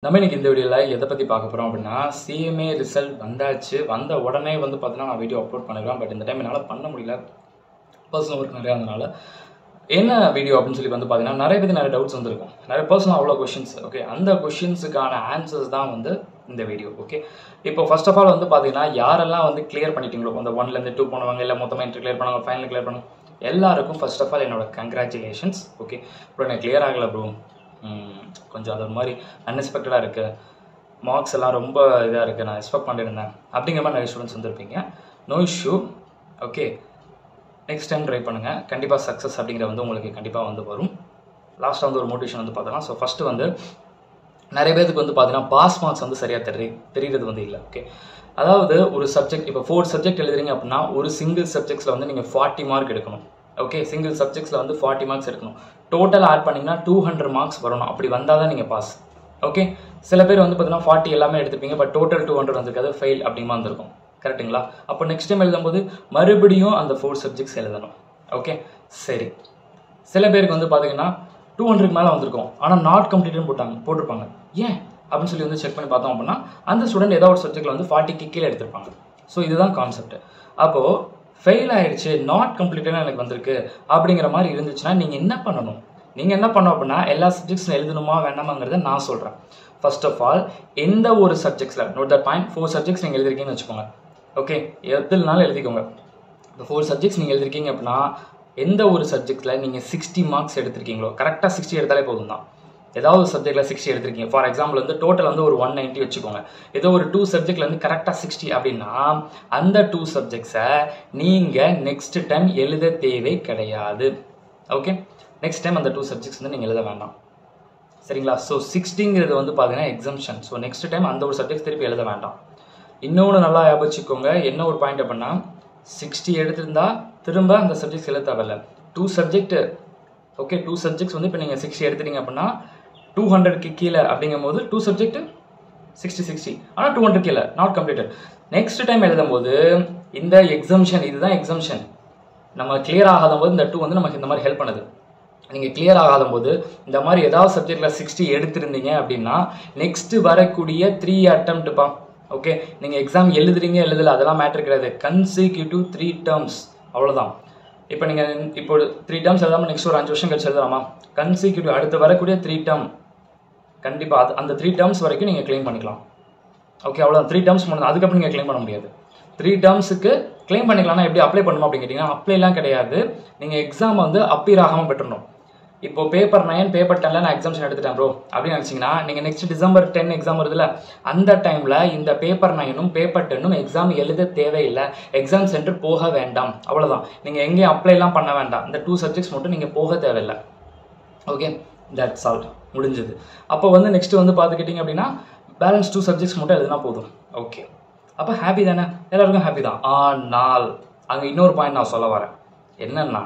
நம்ம இன்னைக்கு இந்த வீடியோவில் எதை பற்றி பார்க்க போகிறோம் அப்படின்னா சிஎம்ஏ ரிசல்ட் வந்தாச்சு. வந்த உடனே பார்த்தீங்கன்னா நான் வீடியோ அப்லோட் பண்ணிடுவேன். பட் இந்த டைம் என்னால் பண்ண முடியல, பர்சனல் ஒர்க் நிறையா இருந்தனால. என்ன வீடியோ அப்படின்னு சொல்லி பார்த்தீங்கன்னா நிறைய பேர் நிறைய டவுட்ஸ் வந்துருக்கும், நிறைய பர்சனல் அவ்வளோ கொஷின்ஸ். ஓகே, அந்த கொஷின்ஸுக்கான ஆன்சர்ஸ் தான் இந்த வீடியோ. ஓகே, இப்போ ஃபர்ஸ்ட் ஆஃப் ஆல் பார்த்தீங்கன்னா யாரெல்லாம் கிளியர் பண்ணிட்டீங்களோ, அந்த 1லேருந்து 2 போனவங்க, இல்லை மொத்தமாக இன்டர் கிளியர் பண்ணாங்க, ஃபைனல் கிளியர் பண்ணாங்க, எல்லாருக்கும் ஃபர்ஸ்ட் ஆஃப் ஆல் என்னோட கங்க்ராச்சுலேஷன்ஸ். ஓகே, இப்போ எனக்கு கிளியர் ஆகலை ப்ரோ, கொஞ்சம் அது ஒரு மாதிரி அன்எக்ஸ்பெக்டடாக இருக்குது, மார்க்ஸ் எல்லாம் ரொம்ப இதாக இருக்குது, நான் எக்ஸ்பெக்ட் பண்ணியிருந்தேன் அப்படிங்கிற மாதிரி நிறைய ஸ்டூடெண்ட்ஸ் வந்திருப்பீங்க. No issue. Okay, next time try பண்ணுங்கள், கண்டிப்பாக சக்ஸஸ் அப்படிங்கிற உங்களுக்கு கண்டிப்பாக வரும். லாஸ்ட்டாக ஒரு மோட்டிவேஷன் பார்த்தோன்னா, ஸோ ஃபஸ்ட்டு நிறைய பேருக்கு பார்த்தீங்கன்னா பாஸ் மார்க்ஸ் சரியாக தெரிகிறது இல்லை. ஓகே, அதாவது ஒரு சப்ஜெக்ட் இப்போ 4 சப்ஜெக்ட் எழுதுறீங்க அப்படின்னா ஒரு சிங்கிள் சப்ஜெக்ட்ஸில் நீங்கள் 40 மார்க் எடுக்கணும். ஓகே, சிங்கிள் சப்ஜெக்ட்ஸில் 40 மார்க்ஸ் எடுக்கணும். டோட்டல் ஆட் பண்ணிங்கன்னா 200 மார்க்ஸ் வரணும். அப்படி வந்தால் தான் நீங்கள் பாஸ். ஓகே, சில பேர் பார்த்தீங்கன்னா 40 எல்லாமே எடுத்துப்பீங்க, பட் டோட்டல் 200 வந்திருக்காது, ஃபெயில் அப்படிமா வந்திருக்கும். கரெக்டுங்களா? அப்போ நெக்ஸ்ட் டைம் எழுதும்போது மறுபடியும் அந்த 4 சப்ஜெக்ட்ஸ் எழுதணும். ஓகே, சரி. சில பேருக்கு பார்த்தீங்கன்னா 200க்கு மேலே வந்திருக்கும், ஆனால் நாட் கம்ப்ளீட்னு போட்டிருப்பாங்க. ஏன் அப்படின்னு சொல்லி செக் பண்ணி பார்த்தோம் அப்படின்னா அந்த ஸ்டூடெண்ட் ஏதாவது ஒரு சப்ஜெக்டில் 40க்கு கீழே எடுத்திருப்பாங்க. ஸோ இதுதான் கான்செப்ட். அப்போது ஃபெயில் ஆகிடுச்சு, நாட் கம்ப்ளீட்டாக எனக்கு வந்திருக்கு அப்படிங்கிற மாதிரி இருந்துச்சுன்னா நீங்கள் என்ன பண்ணணும்? நீங்கள் என்ன பண்ணணும் அப்படின்னா எல்லா சப்ஜெக்ட்ஸும் எழுதணுமா வேண்டாமாங்கிறத நான் சொல்கிறேன். ஃபர்ஸ்ட் ஆஃப் ஆல் எந்த ஒரு சப்ஜெக்ட்ஸில் நோட் தட் பாயிண்ட் 4 சப்ஜெக்ட்ஸ் நீங்கள் எழுதிருக்கீங்கன்னு வச்சுக்கோங்க. ஓகே, எதுனாலும் எழுதிக்கோங்க. இப்போ 4 சப்ஜெக்ட்ஸ் நீங்கள் எழுதிருக்கீங்க அப்படின்னா எந்த ஒரு சப்ஜெக்டில் நீங்கள் 60 மார்க்ஸ் எடுத்திருக்கீங்களோ, கரெக்டாக 60 எடுத்தாலே போதும் தான். ஏதாவது ஒரு சப்ஜெக்டில் 60 எடுத்திருக்கீங்க, ஃபார் எக்ஸாம்பிள் டோட்டல் ஒரு 190 வச்சுக்கோங்க. ஏதோ ஒரு 2 சப்ஜெக்ட்ல கரெக்டாக 60 அப்படின்னா அந்த 2 சப்ஜெக்ட்ஸை நீங்கள் நெக்ஸ்ட் டைம் எழுத தேவை கிடையாது. ஓகே, நெக்ஸ்ட் டைம் அந்த 2 சப்ஜெக்ட்ஸ் நீங்கள் எழுத வேண்டாம். சரிங்களா? ஸோ 60ங்கிறது பார்த்தீங்கன்னா எக்ஸம்ஷன். ஸோ நெக்ஸ்ட் டைம் அந்த ஒரு சப்ஜெக்ட் திருப்பி எழுத வேண்டாம். இன்னொன்று நல்லா ஞாபகம், என்ன ஒரு பாயிண்ட் அப்படின்னா 60 எடுத்திருந்தா திரும்ப அந்த சப்ஜெக்ட்ஸ் எழுத தேவையில்ல. 2 சப்ஜெக்ட். ஓகே, 2 சப்ஜெக்ட்ஸ் இப்போ நீங்கள் 60 எடுத்துட்டீங்க அப்படின்னா 200க்கு கீழே அப்படிங்கும் போது 2 சப்ஜெக்ட் 60 ஆனால் 200 கீழே நாட் கம்ப்ளீட்டட். நெக்ஸ்ட் டைம் எழுதும் போது இந்த எக்ஸம்ஷன், இதுதான் எக்ஸம்ஷன். நம்ம கிளியர் ஆகாத போது இந்த 2 நமக்கு இந்த மாதிரி ஹெல்ப் பண்ணுது. நீங்கள் கிளியர் ஆகாத போது இந்த மாதிரி ஏதாவது சப்ஜெக்டில் 60 எடுத்திருந்தீங்க அப்படின்னா நெக்ஸ்ட் வரக்கூடிய 3 அட்டெம்ப்ட்ப்பா. ஓகே, நீங்கள் எக்ஸாம் எழுதுறீங்க எழுதலை அதெல்லாம் மேட்டர் கிடையாது. கன்சிக்யூட்டிவ் 3 டேர்ம்ஸ், அவ்வளோதான். இப்போ நீங்கள் 3 டேர்ம்ஸ் எழுதாமல் நெக்ஸ்ட் ஒரு 5 வருஷம் கழிச்சு எழுதலாமா? கன்சிக்யூட்டிவ் அடுத்து வரக்கூடிய 3 டேர்ம் கண்டிப்பாக அந்த 3 டேர்ம்ஸ் வரைக்கும் நீங்கள் கிளைம் பண்ணிக்கலாம். ஓகே, அவ்வளோ 3 டேர்ம்ஸ் பண்ணணும், அதுக்கப்புறம் நீங்கள் கிளைம் பண்ண முடியாது. 3 டேர்ம்ஸுக்கு கிளைம் பண்ணிக்கலாம்னா எப்படி அப்ளை பண்ணணும் அப்படின்னு கேட்டிங்கன்னா அப்ளைலாம் கிடையாது. நீங்கள் எக்ஸாம் அப்பீர் ஆகாமல் பெற்றணும். இப்போ பேப்பர் 9 பேப்பர் 10ல நான் எக்ஸாம்ஷன் எடுத்துட்டேன் ப்ரோ அப்படின்னு நினச்சிங்கன்னா நீங்கள் நெக்ஸ்ட் டிசம்பர் 10 எக்ஸாம் வருதுல்ல, அந்த டைமில் இந்த பேப்பர் 9ம் பேப்பர் 10ம் எக்ஸாம் எழுத தேவையில்லை, எக்ஸாம் சென்டர் போக வேண்டாம். அவ்வளோதான். நீங்கள் எங்கேயும் அப்ளைலாம் பண்ண வேண்டாம், இந்த 2 சப்ஜெக்ட்ஸ் மட்டும் நீங்கள் போக தேவையில்லை. ஓகே, தட்ஸ் ஆல், முடிஞ்சது. அப்போ நெக்ஸ்ட் பார்த்துக்கிட்டிங்க அப்படின்னா பேலன்ஸ் 2 சப்ஜெக்ட்ஸ் மட்டும் எழுதுனா போதும். ஓகே, அப்போ ஹாப்பி தானே? எல்லாருக்கும் ஹாப்பி தான். ஆனால் அங்கே இன்னொரு பாயிண்ட் நான் சொல்ல வரேன். என்னன்னா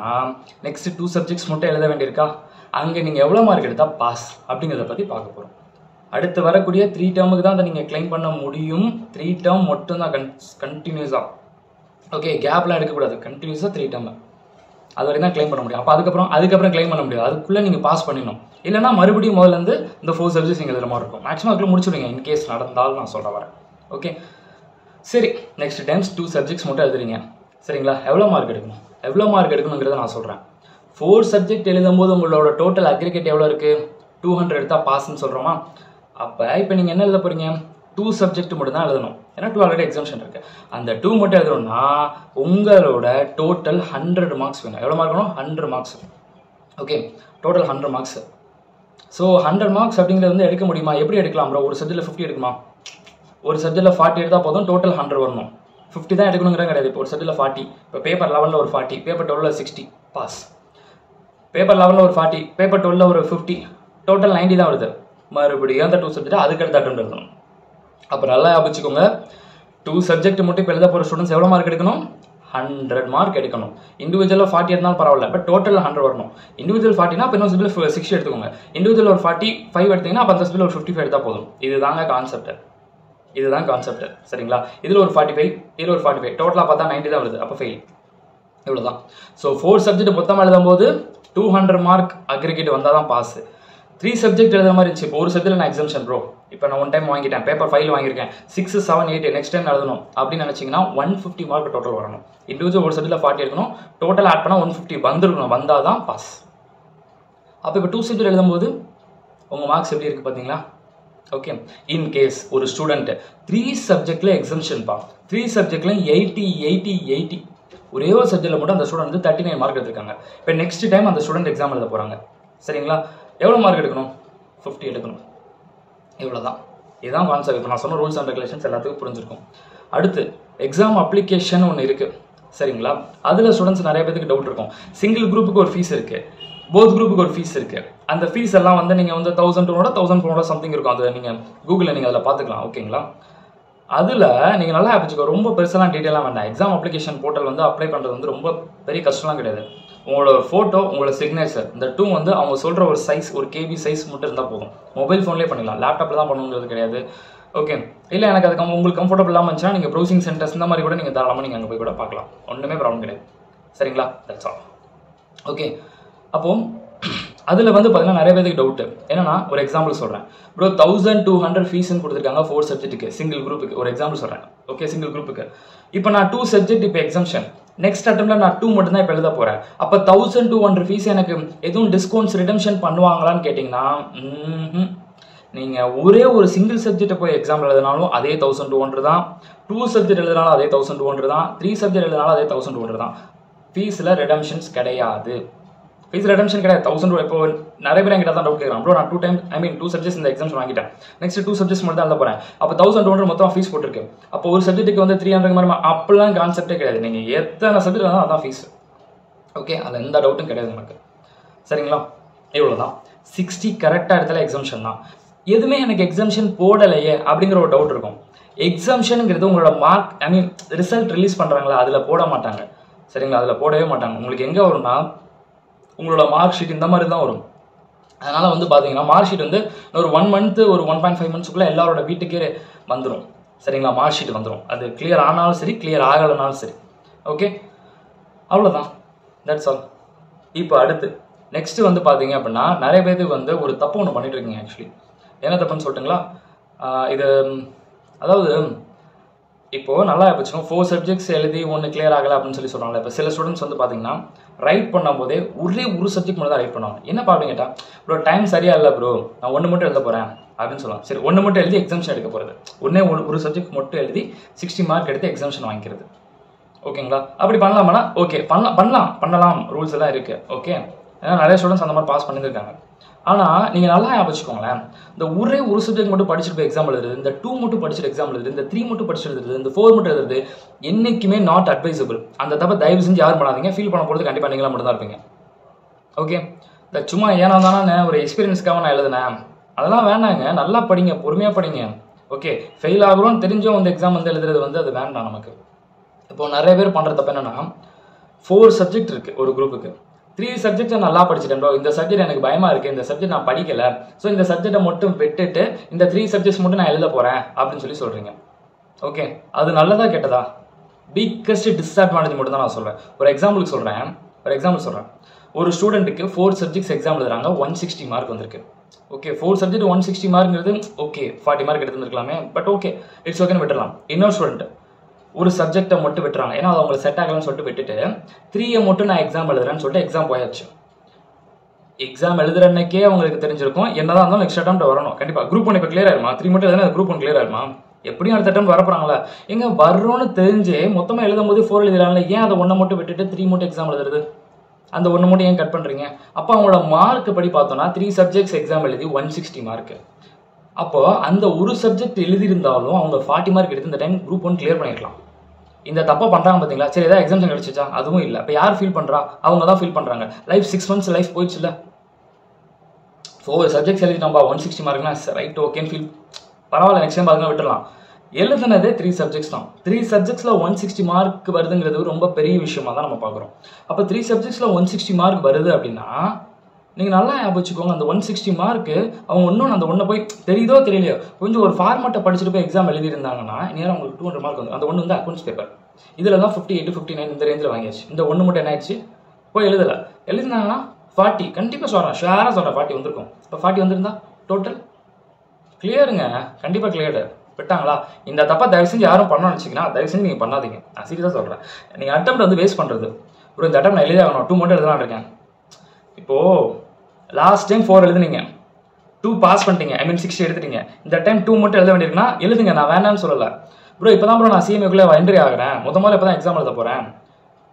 நெக்ஸ்ட் 2 சப்ஜெக்ட்ஸ் மட்டும் எழுத வேண்டியிருக்கா, அங்கே நீங்கள் எவ்வளோ மார்க் எடுத்தால் பாஸ் அப்படிங்கிறத பற்றி பார்க்க போகிறோம். அடுத்து வரக்கூடிய 3 டேர்முக்கு தான் அதை நீங்கள் கிளைம் பண்ண முடியும். 3 டேர்ம் மட்டும் தான் கண்டினியூஸாக. ஓகே, கேப்லாம் எடுக்கக்கூடாது, கண்டினியூஸாக 3 டேர்ம் அது வரைக்கும் தான் கிளைம் பண்ண முடியும். அப்போ அதுக்கப்புறம் கிளைம் பண்ண முடியாது, அதுக்குள்ளே நீங்கள் பாஸ் பண்ணிடணும். இல்லைனா மறுபடியும் முதல்லேருந்து இந்த 4 சப்ஜெக்ட்ஸ் நீங்கள் எழுதுற மாதிரி இருக்கும். மேக்ஸிமம் அதுக்குள்ளே முடிச்சுடுங்க, இன்கேஸ் நடந்தாலும் நான் சொல்ல வரேன். ஓகே, சரி. நெக்ஸ்ட் டைம்ஸ் 2 சப்ஜெக்ட்ஸ் மட்டும் எழுதுறீங்க, சரிங்களா? எவ்வளோ மார்க் எடுக்கணுங்கிறத நான் சொல்கிறேன். 4 சப்ஜெக்ட் எழுதும் போது உங்களோட டோட்டல் அக்ரிகேட் எவ்வளோ இருக்குது? 200 எடுத்தால் பாஸ்ன்னு சொல்கிறோமா? அப்போ இப்போ நீங்கள் என்ன எழுத போகிறீங்க? 2 சப்ஜெக்ட் மட்டும் தான் எழுதணும், ஏன்னா 2 ஆல்ரெடி எக்ஸாம்ஷன் இருக்குது. அந்த 2 மட்டும் எழுதணும்னா உங்களோட டோட்டல் 100 மார்க்ஸ் வேணும். எவ்வளோ மார்க் வேணும்? 100 marks. Okay, total 100 marks. So 100 marks அப்படிங்கிறது எடுக்க முடியுமா? எப்படி எடுக்கலாம் ப்ரோ? ஒரு சப்ஜெக்டில் 50 எடுக்குமா? ஒரு சப்ஜெக்டில் 40 எடுத்தால் போதும், டோட்டல் 100 வரணும். 50 தான் எடுக்கணுங்கிற கிடையாது. இப்போ ஒரு சப்ஜெக்டில் 40, இப்போ பேப்பர் 11ல் ஒரு 40, பேப்பர் 12ல் 60 பாஸ். பேப்பர் 11ல் ஒரு 40, பேப்பர் 12ல் ஒரு 50, டோட்டல் 90 தான் வருது. மறுபடியும் அந்த 2 சப்ஜெக்ட் அதுக்கடுத்து அட்டெம்ப்ட் எழுதணும். அப்போ நல்லா ஞாபகம், 2 சப்ஜெக்ட் மட்டும் இப்போ எழுத போகிற ஸ்டூடெண்ட்ஸ் எவ்வளோ மார்க் எடுக்கணும்? 100 மார்க் எடுக்கணும். இண்டிவிஜுவலாக 40 இருந்தாலும் பரவாயில்ல, பட் டோட்டல் 100 வரணும். இண்டிவிஜுவல் 40னா இப்போ இன்னொரு சப்ஜெக்டில் 60 எடுத்துக்கோங்க. இண்டிவிஜுவல் ஒரு 45 எடுத்தீங்கன்னா அப்போ அந்த சப்ஜெக்டில் ஒரு 55 எடுத்தால் போதும். இதுதான் கான்செப்ட், சரிங்களா? இதில் ஒரு 45, இதில் ஒரு 45, டோட்டலாக பார்த்தா 90 தான் வருது, அப்போ ஃபெயில். இவ்வளோதான். ஸோ 4 சப்ஜெக்ட் மொத்தமாக எழுதும் போது 200 மார்க் அக்ரிகேட் வந்தால் தான் பாஸ். 3 சப்ஜெக்ட் எழுதுற மாதிரி இருந்துச்சு. இப்போ ஒரு சப்ஜெக்ட் நான் எக்ஸம்ஷன் ப்ரோ, இப்போ நான் 1 டைம் வாங்கிட்டேன், பேப்பர் 5 வாங்கியிருக்கேன், 6, 7, 8 நெக்ஸ்ட் டைம் எழுதணும் அப்படின்னு நினச்சிங்கன்னா 150 மார்க் டோட்டல் வரணும். இண்டிவிஜுவல் ஒரு சப்ஜெக்ட்டில் 40 எடுக்கணும், டோட்டல் ஆட் பண்ணால் 150 வந்துருக்கணும், வந்தால் தான் பாஸ். அப்போ இப்போ 2 சப்ஜெக்ட் எழுதும்போது உங்கள் மார்க்ஸ் எப்படி இருக்குது பார்த்தீங்களா? ஓகே, இன் கேஸ் ஒரு ஸ்டூடெண்ட் 3 சப்ஜெக்டில் எக்ஸம்ஷன் பா, 3 சப்ஜெக்ட்லையும் 80 ஒரே ஒரு சப்ஜெக்டில் மட்டும் அந்த ஸ்டூடெண்ட் வந்து 39 மார்க் எடுத்திருக்காங்க. இப்போ நெக்ஸ்ட் டைம் அந்த ஸ்டூடெண்ட் எக்ஸாம் எழுத போகிறாங்க, சரிங்களா? எவ்வளோ மார்க் எடுக்கணும்? 50 எடுக்கணும். இவ்வளோதான், இதுதான் கான்செப்ட். இப்போ நான் சொன்ன ரூல்ஸ் அண்ட் ரெகுலேஷன்ஸ் எல்லாத்துக்கும் புரிஞ்சிருக்கும். அடுத்து எக்ஸாம் அப்ளிகேஷன் ஒன்று இருக்குது, சரிங்களா? அதில் ஸ்டூடெண்ட்ஸ் நிறைய பேருக்கு டவுட் இருக்கும். சிங்கிள் குரூப்புக்கு ஒரு ஃபீஸ் இருக்குது, போத் குரூப்புக்கு ஒரு ஃபீஸ் இருக்குது. அந்த ஃபீஸ் எல்லாம் வந்து நீங்கள் வந்து 1200 1400 சம்திங் இருக்கும். அது நீங்கள் கூகுளில் நீங்கள் அதில் பார்த்துக்கலாம், ஓகேங்களா? அதில் நீங்கள் நல்லா வச்சுக்கோ, ரொம்ப பெருசெல்லாம் டீட்டெயிலாக வேண்டாம். எக்ஸாம் அப்ளிகேஷன் போர்ட்டல் வந்து அப்ளை பண்ணுறது வந்து ரொம்ப பெரிய கஷ்டம்லாம் கிடையாது. உங்களோட ஃபோட்டோ, உங்களோட சிக்னேச்சர், இந்த 2 வந்து அவங்க சொல்கிற ஒரு சைஸ், ஒரு கேபி சைஸ் மட்டும் இருந்தால் போதும். மொபைல் ஃபோன்லேயே பண்ணிடலாம், லேப்டாப்பில் தான் பண்ணணுங்கிறது கிடையாது. ஓகே, இல்லை எனக்கு அது உங்களுக்கு கம்ஃபர்டபுள் இல்லாமல் இருந்துச்சுன்னா நீங்கள் ப்ரௌசிங் சென்டர்ஸ் இந்த மாதிரி கூட நீங்கள் தாராளமாக நீங்கள் அங்கே போய் கூட பார்க்கலாம், ஒன்றுமே ப்ராப்ளம் கிடையாது, சரிங்களா? That's all. ஓகே, அப்போது அதில் வந்து பார்த்தீங்கன்னா நிறைய பேருக்கு டவுட்டு என்னன்னா, ஒரு எக்ஸாம்பிள் சொல்கிறேன் ப்ரோ, 1200 ஃபீஸ்ன்னு கொடுத்துருக்காங்க 4 சப்ஜெக்ட்டுக்கு, சிங்கிள் குரூப்புக்கு. ஒரு எக்ஸாம்பிள் சொல்கிறேன், ஓகே, சிங்கிள் குரூப்புக்கு. இப்போ நான் 2 சப்ஜெக்ட் இப்போ எக்ஸம்ஷன், நெக்ஸ்ட் அட்டம்ல நான் 2 மட்டும் தான் இப்போ எழுத போகிறேன். அப்போ 1200 ஃபீஸ் எனக்கு எதுவும் டிஸ்கவுண்ட்ஸ் ரிடம்ஷன் பண்ணுவாங்களான்னு கேட்டிங்கன்னா, நீங்கள் ஒரே ஒரு சிங்கிள் சப்ஜெக்ட்டை போய் எக்ஸாம் எழுதினாலும் அதே 1200 தான், 2 சப்ஜெக்ட் எழுதினாலும் அதே 1200 தான், 3 சப்ஜெக்ட் எழுதினாலும் அதே 1200 தான். ஃபீஸில் ரிடம்ஷன்ஸ் கிடையாது. ஃபீஸ் ரிடம்ஷன் கிடையாது. 1000. இப்போ நிறைய பேர் என்கிட்ட தான் டவுட் கேட்குறாங்க, ப்ரோ நான் 2 சப்ஜெக்ட்ஸ் இந்த எக்ஸாம்ஸ் வாங்கிட்டேன், நெக்ஸ்ட் 2 சப்ஜெக்ட்ஸ் மட்டும் தான் எழுத போகிறேன், அப்போ 1200 மொத்தம் ஃபீஸ் போட்டிருக்கு, அப்போ ஒரு சப்ஜெக்ட்டுக்கு வந்து 300 மாதிரி அப்படிலாம் கான்செப்டே கிடையாது. நீங்கள் எத்தனை சப்ஜெக்ட் இருந்தாலும் அதான் ஃபீஸ், ஓகே, அதில் எந்த டவுட்டும் கிடையாது நமக்கு, சரிங்களா? இவ்வளோ தான். 60 கரெக்டாக இடத்துல எக்ஸம்ஷன் தான். எதுவுமே எனக்கு எக்ஸம்ஷன் போடலையே அப்படிங்கிற ஒரு டவுட் இருக்கும். எக்ஸம்ஷனுங்கிறது உங்களோட மார்க், ரிசல்ட் ரிலீஸ் பண்ணுறாங்களா, அதில் போட மாட்டாங்க, சரிங்களா? அதில் போடவே மாட்டாங்க. உங்களுக்கு எங்கே வரும்னா உங்களோட மார்க் ஷீட் இந்த மாதிரி தான் வரும். அதனால் வந்து பார்த்தீங்கன்னா மார்க் ஷீட் வந்து ஒரு 1 மந்த், ஒரு 1.5 மந்த்ஸுக்குள்ளே எல்லாரோட வீட்டுக்கே வந்துடும், சரிங்களா? மார்க் ஷீட் வந்துடும். அது கிளியர் ஆனாலும் சரி, கிளியர் ஆகலைனாலும் சரி, ஓகே, அவ்வளோதான், தட்ஸ் ஆல். இப்போ அடுத்து நெக்ஸ்ட்டு வந்து பார்த்தீங்க அப்படின்னா, நிறைய பேருக்கு வந்து ஒரு தப்பு ஒன்று பண்ணிட்டு இருக்கீங்க. ஆக்சுவலி என்ன தப்புன்னு சொல்லிட்டுங்களா? இது அதாவது இப்போது நல்லா வச்சுக்கோங்க, 4 சப்ஜெக்ட்ஸ் எழுதி 1 கிளியர் ஆகலை அப்படின்னு சொல்லி சொல்கிறாங்களே. இப்போ சில ஸ்டூடெண்ட்ஸ் வந்து பார்த்தீங்கன்னா ரைட் பண்ணும்போதே ஒரே ஒரு சப்ஜெக்ட் மட்டும் தான் ரைட் பண்ணுவாங்க. என்னப்பா அப்படின்னு கேட்டால், ப்ரோ டைம் சரியா இல்லை ப்ரோ, நான் 1 மட்டும் எழுத போகிறேன் அப்படின்னு சொல்லுவாங்க. சரி, 1 மட்டும் எழுதி எக்ஸாம்ஷன் எடுக்க போகிறது, ஒரு சப்ஜெக்ட் மட்டும் எழுதி 60 மார்க் எடுத்து எக்ஸாம்ஷன் வாங்கிக்கிறது, ஓகேங்களா? அப்படி பண்ணலாமா? ஓகே, பண்ணலாம், ரூல்ஸ் எல்லாம் இருக்குது, ஓகே. ஏன்னா நிறைய ஸ்டூடெண்ட்ஸ் அந்த மாதிரி பாஸ் பண்ணியிருக்காங்க. ஆனால் நீங்கள் நல்லா வச்சுக்கோங்களேன், இந்த ஒரே ஒரு சப்ஜெக்ட் மட்டும் படிச்சுட்டு போய் எக்ஸாம் எழுதுறது, இந்த 2 மட்டும் படிச்சுட்டு எக்ஸாம் எழுதுறது, இந்த 3 மட்டும் படிச்சு எழுதுறது, இந்த 4 மட்டும் எழுதுறது என்றைக்குமே நாட் அட்வைசபிள். அந்த தப்பை தயவு செஞ்சு யாரும் பண்ணாதீங்க. ஃபீல் பண்ண போகிறது கண்டிப்பாக நீங்களா மட்டும் தான் இருப்பீங்க, ஓகே. இந்த சும்மா ஏன்னா தானே ஒரு எக்ஸ்பீரியன்ஸ்க்காக நான் எழுதுனேன், அதெல்லாம் வேணாங்க. நல்லா படிங்க, பொறுமையாக படிங்க, ஓகே. ஃபெயில் ஆகுறோன்னு தெரிஞ்சோ வந்து எக்ஸாம் வந்து எழுதுறது வந்து அது வேண்டாம் நமக்கு. இப்போ நிறைய பேர் பண்ணுற தப்பு என்னன்னா, 4 சப்ஜெக்ட் இருக்குது ஒரு குரூப்புக்கு, 3 சப்ஜெக்ட் நல்லா படிச்சுட்டேன் ப்ரோ, இந்த சப்ஜெக்ட் எனக்கு பயமா இருக்கு, இந்த சப்ஜெக்ட் நான் படிக்கல, ஸோ இந்த சப்ஜெக்டை மட்டும் விட்டுட்டு இந்த 3 சப்ஜெக்ட்ஸ் மட்டும் நான் எழுத போறேன் அப்படின்னு சொல்றீங்க, ஓகே. அது நல்லதா கெட்டதா? பிக்கஸ்ட் டிஸ்அட்வான்டேஜ் மட்டும் தான் நான் சொல்றேன். ஒரு எக்ஸாம்பிள் சொல்றேன். ஒரு ஸ்டூடெண்ட்டுக்கு 4 சப்ஜெக்ட்ஸ் எக்ஸாம் எழுதுறாங்க, 160 மார்க் வந்திருக்கு, ஓகே. 4 சப்ஜெக்ட் 160 மார்க்ங்கிறது ஓகே, 40 மார்க் எடுத்துருக்கலாமே, பட் ஓகே, இட்ஸ் ஓகேன்னு விட்டுடலாம். இன்னொரு ஸ்டூடெண்ட் ஒரு சப்ஜெக்டை மட்டும் விட்டுறாங்க, ஏன்னா அது அவங்களுக்கு செட் ஆகலன்னு சொல்லிட்டு விட்டுட்டு 3 மட்டும் நான் எக்ஸாம் எழுதுறேன்னு சொல்லிட்டு எக்ஸாம் போயாச்சு. எக்ஸாம் எழுதுற அன்னைக்கே அவங்களுக்கு தெரிஞ்சிருக்கும் என்னதான் இருந்தாலும் நெக்ஸ்ட் அட்டெம்ப்ட் வரணும் கண்டிப்பாக. குரூப் 1 இப்போ கிளியர் ஆயிருமா? 3 மட்டும் எழுதுனா குரூப் 1 கிளியர் ஆயிருமா? எப்படியும் அடுத்த அட்டெம்ப்ட் வரப்போறாங்களா? எங்க வர்றோன்னு தெரிஞ்சு மொத்தமாக எழுதும் போது 4 எழுதுறாங்களே, ஏன் அதை 1 மட்டும் விட்டுட்டு 3 மட்டும் எக்ஸாம் எழுதுறது? அந்த 1 மட்டும் ஏன் கட் பண்ணுறீங்க? அப்போ அவங்களோட மார்க் படி பார்த்தோம்னா 3 சப்ஜெக்ட்ஸ் எக்ஸாம் எழுதி 160 மார்க். அப்போ அந்த ஒரு சப்ஜெக்ட் எழுதியிருந்தாலும் அவங்க 40 மார்க் எடுத்து இந்த டைம் குரூப் 1 கிளியர் பண்ணிருக்கலாம். இந்த தப்பா பண்றாங்க பாத்தீங்களா? சரி, ஏதாவது எக்ஸாம்ஷன் கிடைச்சிச்சா? அதுவும் இல்லை. இப்போ யார் ஃபீல் பண்றா? அவங்க தான் ஃபீல் பண்றாங்க. லைஃப் 6 months லைஃப் போயிடுச்சு இல்லை. 4 சப்ஜெக்ட்ஸ் எழுதிட்டோம்பா 160 மார்க்னா ரைட் ஓகேன்னு ஃபீல் பரவாயில்ல, நெக்ஸ்ட் டைம் பாருங்க விட்டுடலாம். எழுதுனதே 3 சப்ஜெக்ட்ஸ் தான். 3 சப்ஜெக்ட்ஸில் 160 மார்க் வருதுங்கிறது ரொம்ப பெரிய விஷயமா தான் நம்ம பார்க்குறோம். அப்போ 3 சப்ஜெக்ட்ஸில் 160 மார்க் வருது அப்படின்னா நீங்கள் நல்லா வச்சுக்கோங்க, அந்த 160 மார்க்கு அவங்க இன்னும் அந்த ஒன்றை போய் தெரியுதோ தெரியலையோ கொஞ்சம் ஒரு ஃபார்மெட்டை படிச்சுட்டு போய் எக்ஸாம் எழுதியிருந்தாங்கன்னா நேரம் அவங்களுக்கு 200 மார்க் வந்து அந்த ஒன்று வந்து அக்கௌண்ட்ஸ் பேப்பர். இதில் தான் 58 59 இந்த ரேஞ்சில் வாங்கியாச்சு. இந்த ஒன்று மட்டும் என்ன ஆயிடுச்சு? போய் எழுதலை. எழுதினாங்கன்னா 40 கண்டிப்பாக சொல்கிறேன், ஷேராக சொல்கிறேன் 40 வந்திருக்கும். இப்போ 40 வந்திருந்தா டோட்டல் கிளியருங்க, கண்டிப்பாக கிளியர். விட்டாங்களா? இந்த தப்பா தயவு செஞ்சு யாரும் பண்ணணும்னு நினச்சிங்கன்னா தயவு செஞ்சு நீங்கள் பண்ணாதீங்க. நான் சீரியஸாக சொல்கிறேன். நீங்கள் அட்டெம்ப்ட் வந்து வேஸ்ட் பண்ணுறது. ஒரு இந்த அட்டம் நான் எழுதி ஆகணும், 2 மட்டும் எழுதலான்னு இருக்கேன். இப்போது லாஸ்ட் டைம் 4 எழுதுனீங்க, 2 பாஸ் பண்ணிட்டீங்க, ஐ மீன் 60 எடுத்துட்டீங்க. இந்த டைம் 2 மட்டும் எழுத வேண்டியிருக்குன்னா எழுதுங்க, நான் வேணான்னு சொல்லலை. ப்ரோ இப்போ தான் ப்ரோ நான் சிஎம்ஏக்குள்ளே என்ட்ரி ஆகிறேன், முதல்ல இப்போ தான் எக்ஸாம் எழுத போகிறேன்.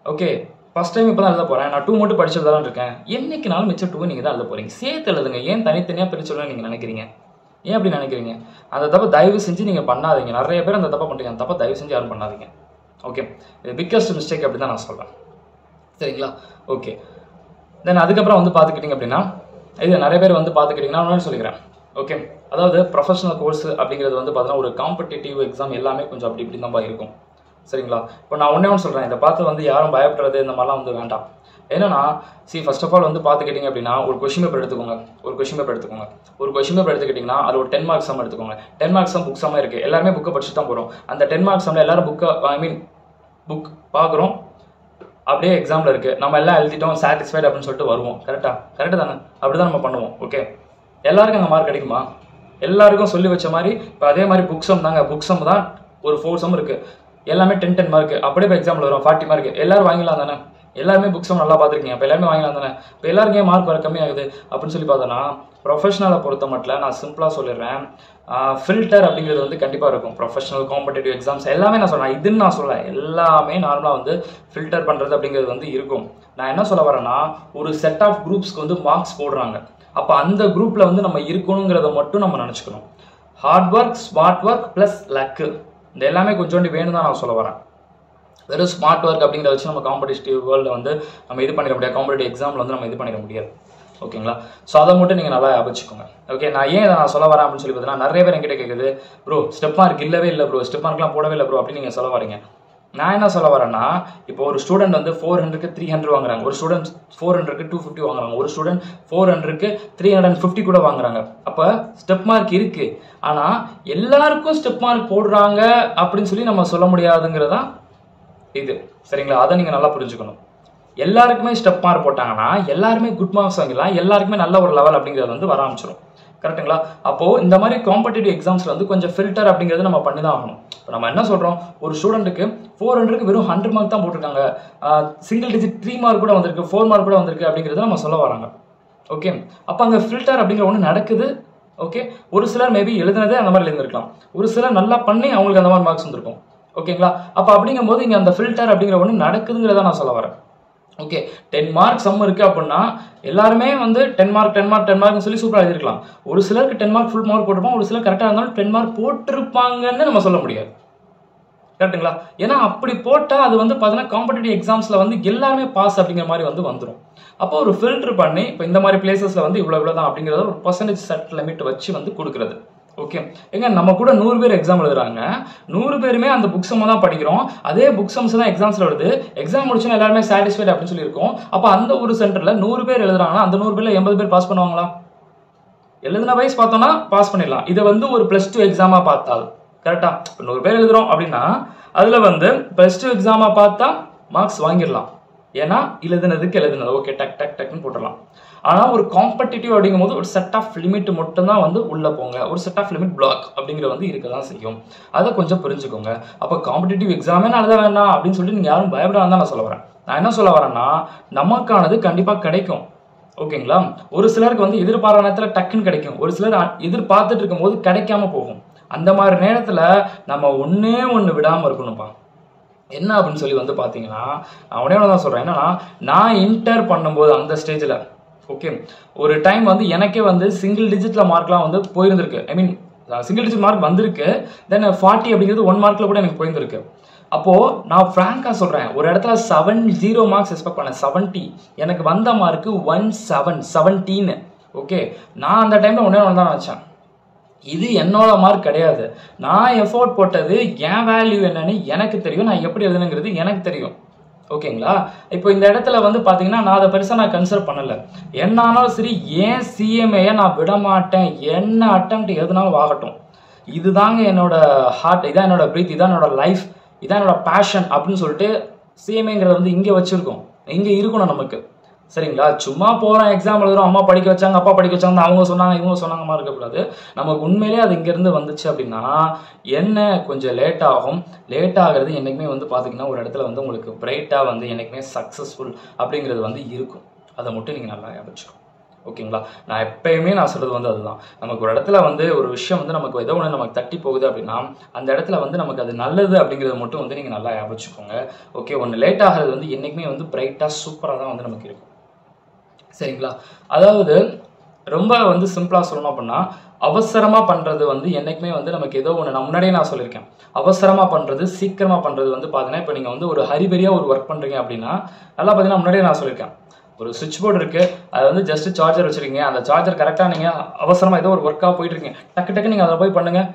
ஓகே, ஃபஸ்ட் டைம் இப்போ தான் எழுத போகிறேன், நான் 2 மட்டும் படிச்சு எழுதலான்னு இருக்கேன். என்னைக்குனாலும் மிச்சம் 2 நீங்கள் தான் எழுத போகிறீங்க, சேர்த்து எழுதுங்க. ஏன் தனித்தனியாக பிரிச்சுடலாம் நீங்கள் நினைக்கிறீங்க? ஏன் அப்படி நினைக்கிறீங்க? அந்த தப்பை தயவு செஞ்சு நீங்கள் பண்ணாதீங்க. நிறைய பேர் அந்த தப்பை பண்ணுறீங்க, அந்த தப்பை தயவு செஞ்சு யாரும் பண்ணாதீங்க. ஓகே, இது பிக்கஸ்ட் மிஸ்டேக் அப்படி தான் நான் சொல்கிறேன். சரிங்களா? ஓகே, தென் அதுக்கப்புறம் வந்து பார்த்துக்கிட்டிங்க அப்படின்னா, இது நிறைய பேர் வந்து பார்த்துக்கிட்டிங்கன்னா நான் சொல்லிக்கிறேன். ஓகே, அதாவது ப்ரொஃபஷனல் கோர்ஸ் அப்படிங்கிறது வந்து பார்த்தீங்கன்னா ஒரு காம்படிட்டிவ் எக்ஸாம் எல்லாமே கொஞ்சம் அப்படி இப்படி தான் இருக்கும். சரிங்களா? இப்போ நான் ஒன்றே ஒன்று சொல்கிறேன், இதை பார்த்து வந்து யாரும் பயப்படுறது இந்த மாதிரிலாம் வந்து வேண்டாம். என்னன்னா ஃபர்ஸ்ட் ஆஃப் ஆல் வந்து பார்த்துக்கிட்டிங்க அப்படின்னா ஒரு கொஷின் பேப்பர் எடுத்துக்கோங்க. ஒரு கொஷின் பேப்பர் எடுத்துக்கிட்டிங்கன்னா அது ஒரு 10 மார்க்ஸ் சம் எடுத்துக்கோங்க. 10 மார்க்ஸ் சம் புக் சம்மாக இருக்குது. எல்லாருமே புக்கை படிச்சு தான் போகிறோம். அந்த 10 மார்க்ஸ் சம்மில் எல்லாரும் புக் பார்க்குறோம், அப்படியே எக்ஸாமில் இருக்குது, நம்ம எல்லாம் எழுதிட்டோம், சாட்டிஸ்ஃபைட் அப்படின்னு சொல்லிட்டு வருவோம். கரெக்டு தானே? அப்படி தான் நம்ம பண்ணுவோம். ஓகே, எல்லாருக்கும் அந்த மார்க் கிடைக்குமா? எல்லாருக்கும் சொல்லி வச்ச மாதிரி இப்போ அதே மாதிரி புக் சம் தான் ஒரு 4 சம் இருக்குது, எல்லாமே 10 மார்க். அப்படியே இப்போ எக்ஸாம்பிள் வரும் 40 மார்க். எல்லாரும் வாங்கிடலாம் தானே? எல்லாருமே புக் சம் நல்லா பார்த்துருக்கீங்க, இப்போ எல்லாருமே வாங்கிடலாம் தானே? இப்போ எல்லாருக்கும் மார்க் வர கம்மியாகுது அப்படின்னு சொல்லி பார்த்தோன்னா, ப்ரொஃபஷனலை பொறுத்த மட்டும் நான் சிம்பிளாக சொல்லிடுறேன், ஃபில்டர் அப்படிங்கிறது வந்து கண்டிப்பாக இருக்கும். ப்ரொஃபஷனல் காம்படிட்டிவ் எக்ஸாம்ஸ் எல்லாமே நான் சொல்கிறேன், இதுன்னு நான் சொல்ல எல்லாமே நார்மலாக வந்து ஃபில்டர் பண்ணுறது அப்படிங்கிறது வந்து இருக்கும். நான் என்ன சொல்ல வரேன்னா, ஒரு செட் ஆஃப் குரூப்ஸ்க்கு வந்து மார்க்ஸ் போடுறாங்க. அப்போ அந்த குரூப்பில் வந்து நம்ம இருக்கணுங்கிறத மட்டும் நம்ம நினச்சிக்கணும். Hard work, smart work plus luck, இந்த எல்லாமே கொஞ்சோண்டி வேணும் தான் நான் சொல்ல வரேன். வெறும் ஸ்மார்ட் ஒர்க் அப்படிங்கிறத வச்சு நம்ம காம்படிட்டிவ் வேர்ல்டில் வந்து நம்ம இது பண்ணிட முடியாது, காம்படிட்டிவ் எக்ஸாமில் வந்து நம்ம இது பண்ணிட முடியாது. ஓகேங்களா? ஸோ அதை மட்டும் நீங்கள் நல்லா வச்சுக்கோங்க. ஓகே, நான் ஏன் இதை நான் சொல்ல வரேன் அப்படின்னு சொல்லி பார்த்தீங்கன்னா, நிறைய பேர் என்கிட்ட கேட்குது, ப்ரோ ஸ்டெப் மார்க் இல்லவே இல்லை ப்ரோ, ஸ்டெப் மார்க்லாம் போடவே இல்லை ப்ரோ அப்படின்னு நீங்கள் சொல்ல வரீங்க. நான் என்ன சொல்ல வரேன்னா, இப்போ ஒரு ஸ்டூடெண்ட் வந்து 400க்கு 300 வாங்குறாங்க, ஒரு ஸ்டூடெண்ட் 400க்கு 250 வாங்குறாங்க, ஒரு ஸ்டூடெண்ட் 400க்கு 350 கூட வாங்குறாங்க. அப்போ ஸ்டெப் மார்க் இருக்கு, ஆனால் எல்லாருக்கும் ஸ்டெப் மார்க் போடுறாங்க அப்படின்னு சொல்லி நம்ம சொல்ல முடியாதுங்கிறதா இது. சரிங்களா? அதை நீங்கள் நல்லா புரிஞ்சுக்கணும். எல்லாருக்குமே ஸ்டெப் மார்க் போட்டாங்கன்னா எல்லாருமே குட் மார்க்ஸ் வாங்கிடலாம், எல்லாருக்குமே நல்ல ஒரு லெவல் அப்படிங்கிறது வந்து வர ஆரம்பிச்சிடும். கரெக்டுங்களா? அப்போது இந்த மாதிரி காம்படிட்டிவ் எக்ஸாம்ஸில் வந்து கொஞ்சம் ஃபில்டர் அப்படிங்கிறது நம்ம பண்ணி தான் ஆகணும். இப்போ நம்ம என்ன சொல்கிறோம், ஒரு ஸ்டூடெண்ட்டுக்கு 400க்கு வெறும் 100 மார்க் தான் போட்டிருக்காங்க, சிங்கிள் டிஜிட் 3 மார்க் கூட வந்திருக்கு, 4 மார்க் கூட வந்திருக்கு அப்படிங்கிறத நம்ம சொல்ல வராங்க. ஓகே, அப்போ அங்கே ஃபில்டர் அப்படிங்கிற ஒன்று நடக்குது. ஓகே, ஒரு சிலர் மேபி எழுதுனதே அந்த மாதிரி எழுந்திருக்கலாம், ஒரு சிலர் நல்லா பண்ணி அவங்களுக்கு அந்த மாதிரி மார்க்ஸ் வந்திருக்கும். ஓகேங்களா? அப்போ அப்படிங்கும்போது இங்கே அந்த ஃபில்டர் அப்படிங்கிற ஒன்று நடக்குதுங்கிறத நான் சொல்ல வரேன். ஓகே, 10 மார்க் சம் இருக்குது அப்படின்னா எல்லாருமே வந்து 10 மார்க்னு சொல்லி சூப்பராக எழுதிருக்கலாம். ஒரு சிலருக்கு 10 மார்க் ஃபுல் மார்க் போட்டிருப்பாங்க, ஒரு சிலர் கரெக்டாக இருந்தாலும் 10 மார்க் போட்டிருப்பாங்கன்னு நம்ம சொல்ல முடியாது. கரெக்டுங்களா? ஏன்னா அப்படி போட்டால் அது வந்து பார்த்தீங்கன்னா காம்படிட்டிவ் எக்ஸாம்ஸில் வந்து எல்லாருமே பாஸ் அப்படிங்கிற மாதிரி வந்து வந்துடும். அப்போ ஒரு ஃபில்டர் பண்ணி இப்போ இந்த மாதிரி பிளேசஸில் வந்து இவ்வளோ தான் அப்படிங்கிறத ஒரு பர்சன்டேஜ் செட் லிமிட் வச்சு வந்து கொடுக்குறது. ஓகே, எங்க நம்ம கூட 100 பேர் எக்ஸாம் எழுதுறாங்க, 100 பேருமே அந்த புக் சம் தான் படிக்கிறோம், அதே புக் சம்ஸ் தான் எக்ஸாம்ஸ்ல வருது, எக்ஸாம் முடிச்சோன்னா எல்லாருமே சாட்டிஸ்ஃபைட் அப்படின்னு சொல்லியிருக்கோம். அப்போ அந்த ஒரு சென்டர்ல 100 பேர் எழுதுறாங்கன்னா அந்த 100 பேர்ல 80 பேர் பாஸ் பண்ணுவாங்களா? எழுதுன வயசு பார்த்தோம்னா பாஸ் பண்ணிடலாம். இதை வந்து ஒரு +2 எக்ஸாமா பார்த்தால் கரெக்டா, 100 பேர் எழுதுறோம் அப்படின்னா அதுல வந்து +2 எக்ஸாமா பார்த்தா மார்க்ஸ் வாங்கிடலாம். ஏன்னா எழுதுனது ஓகே டக்குன்னு போட்டுடலாம். ஆனால் ஒரு காம்படிட்டிவ் அப்படிங்கும்போது ஒரு செட் ஆஃப் லிமிட் மட்டும் தான் வந்து உள்ளே போங்க, ஒரு செட் ஆஃப் லிமிட் பிளாக் அப்படிங்கிற வந்து இருக்க தான் செய்யும். அதை கொஞ்சம் புரிஞ்சுக்கோங்க. அப்போ காம்படிட்டிவ் எக்ஸாமே நான் எழுத வேண்டாம் அப்படின்னு சொல்லிட்டு நீங்கள் யாரும் பயப்படாதான் தான் நான் சொல்ல வரேன். நான் என்ன சொல்ல வரேன்னா, நமக்கானது கண்டிப்பாக கிடைக்கும். ஓகேங்களா? ஒரு சிலருக்கு வந்து எதிர்பாராத நேரத்தில் டக்குன்னு கிடைக்கும், ஒரு சிலர் எதிர்பார்த்துட்டு இருக்கும் போது கிடைக்காம போகும். அந்த மாதிரி நேரத்தில் நம்ம ஒன்று விடாமல் இருக்கணும்ப்பா. என்ன அப்படின்னு சொல்லி வந்து பார்த்தீங்கன்னா, நான் உடனே தான் சொல்கிறேன், என்னன்னா நான் இன்டர் பண்ணும்போது அந்த ஸ்டேஜில் ஓகே ஒரு டைம் வந்து எனக்கே வந்து சிங்கிள் டிஜிட்டில் மார்க்லாம் வந்து போயிருந்திருக்கு. ஐ மீன் சிங்கிள் டிஜிட் மார்க் வந்திருக்கு, தென் 40 அப்படிங்கிறது 1 மார்க்கில் கூட எனக்கு போயிருந்திருக்கு. அப்போது நான் ஃப்ராங்காக சொல்கிறேன், ஒரு இடத்துல 70 மார்க்ஸ் எக்ஸ்பெக்ட் பண்ணேன், 70, எனக்கு வந்த மார்க்கு 17. ஓகே, நான் அந்த டைமில் ஒன்றே தான் நினச்சேன், இது என்னோட மார்க் கிடையாது, நான் எஃபோர்ட் போட்டது என் வேல்யூ என்னன்னு எனக்கு தெரியும், நான் எப்படி எழுதுனுங்கிறது எனக்கு தெரியும். ஓகேங்களா? இப்போ இந்த இடத்துல வந்து பார்த்தீங்கன்னா நான் அதை பெருசாக நான் கன்சிடர் பண்ணலை. என்னாலும் சரி, ஏன் சிஎம்ஏயை நான் விட மாட்டேன், என்ன அட்டெம்ப்ட் எதுனாலும் ஆகட்டும், இதுதாங்க என்னோட ஹார்ட், இதான் என்னோட பிரீத், இதான் என்னோட லைஃப், இதான் என்னோட பேஷன் அப்படின்னு சொல்லிட்டு சிஎம்ஏங்கிறத வந்து இங்கே வச்சுருக்கோம், இங்கே இருக்கணும் நமக்கு. சரிங்களா? சும்மா போகிறோம், எக்ஸாம் எழுதுறோம், அம்மா படிக்க வச்சாங்க, அப்பா படிக்க வச்சாங்க, அவங்க சொன்னாங்க, இவங்க சொன்னாங்கமா இருக்கக்கூடாது. நமக்கு உண்மையிலே அது இங்கேருந்து வந்துச்சு அப்படின்னா என்ன கொஞ்சம் லேட் ஆகும். லேட் ஆகிறது என்றைக்குமே வந்து பார்த்தீங்கன்னா ஒரு இடத்துல வந்து உங்களுக்கு பிரைட்டாக வந்து என்றைக்குமே சக்ஸஸ்ஃபுல் அப்படிங்கிறது வந்து இருக்கும். அதை மட்டும் நீங்கள் நல்லா ஞாபகம். ஓகேங்களா? நான் எப்பயுமே நான் சொல்கிறது வந்து அதுதான். நமக்கு ஒரு இடத்துல வந்து ஒரு விஷயம் வந்து நமக்கு ஏதோ ஒன்று நமக்கு தட்டி போகுது அப்படின்னா அந்த இடத்துல வந்து நமக்கு அது நல்லது அப்படிங்கிறத மட்டும் வந்து நீங்கள் நல்லா ஞாபகம். ஓகே, ஒன்று லேட் ஆகிறது வந்து என்றைக்குமே வந்து பிரைட்டாக சூப்பராக தான் வந்து நமக்கு இருக்கும். சரிங்களா? அதாவது ரொம்ப வந்து சிம்பிளாக சொல்லணும் அப்படின்னா அவசரமாக பண்ணுறது வந்து என்றைக்குமே வந்து நமக்கு ஏதோ ஒன்று நான் முன்னாடியே நான் சொல்லியிருக்கேன். அவசரமாக பண்ணுறது சீக்கிரமாக பண்ணுறது வந்து பார்த்தீங்கன்னா இப்போ நீங்கள் வந்து ஒரு ஹரிபரியாக ஒரு ஒர்க் பண்ணுறீங்க அப்படின்னா நல்லா பார்த்தீங்கன்னா முன்னாடியே நான் சொல்லியிருக்கேன். ஒரு சுவிட்ச் போர்டு இருக்குது, அது வந்து ஜஸ்ட் சார்ஜர் வச்சுருக்கீங்க. அந்த சார்ஜர் கரெக்டாக நீங்கள் அவசரமாக ஏதோ ஒரு ஒர்க்காக போயிட்டுருக்கீங்க, டக்கு டக்கு நீங்கள் அதை போய் பண்ணுங்கள்.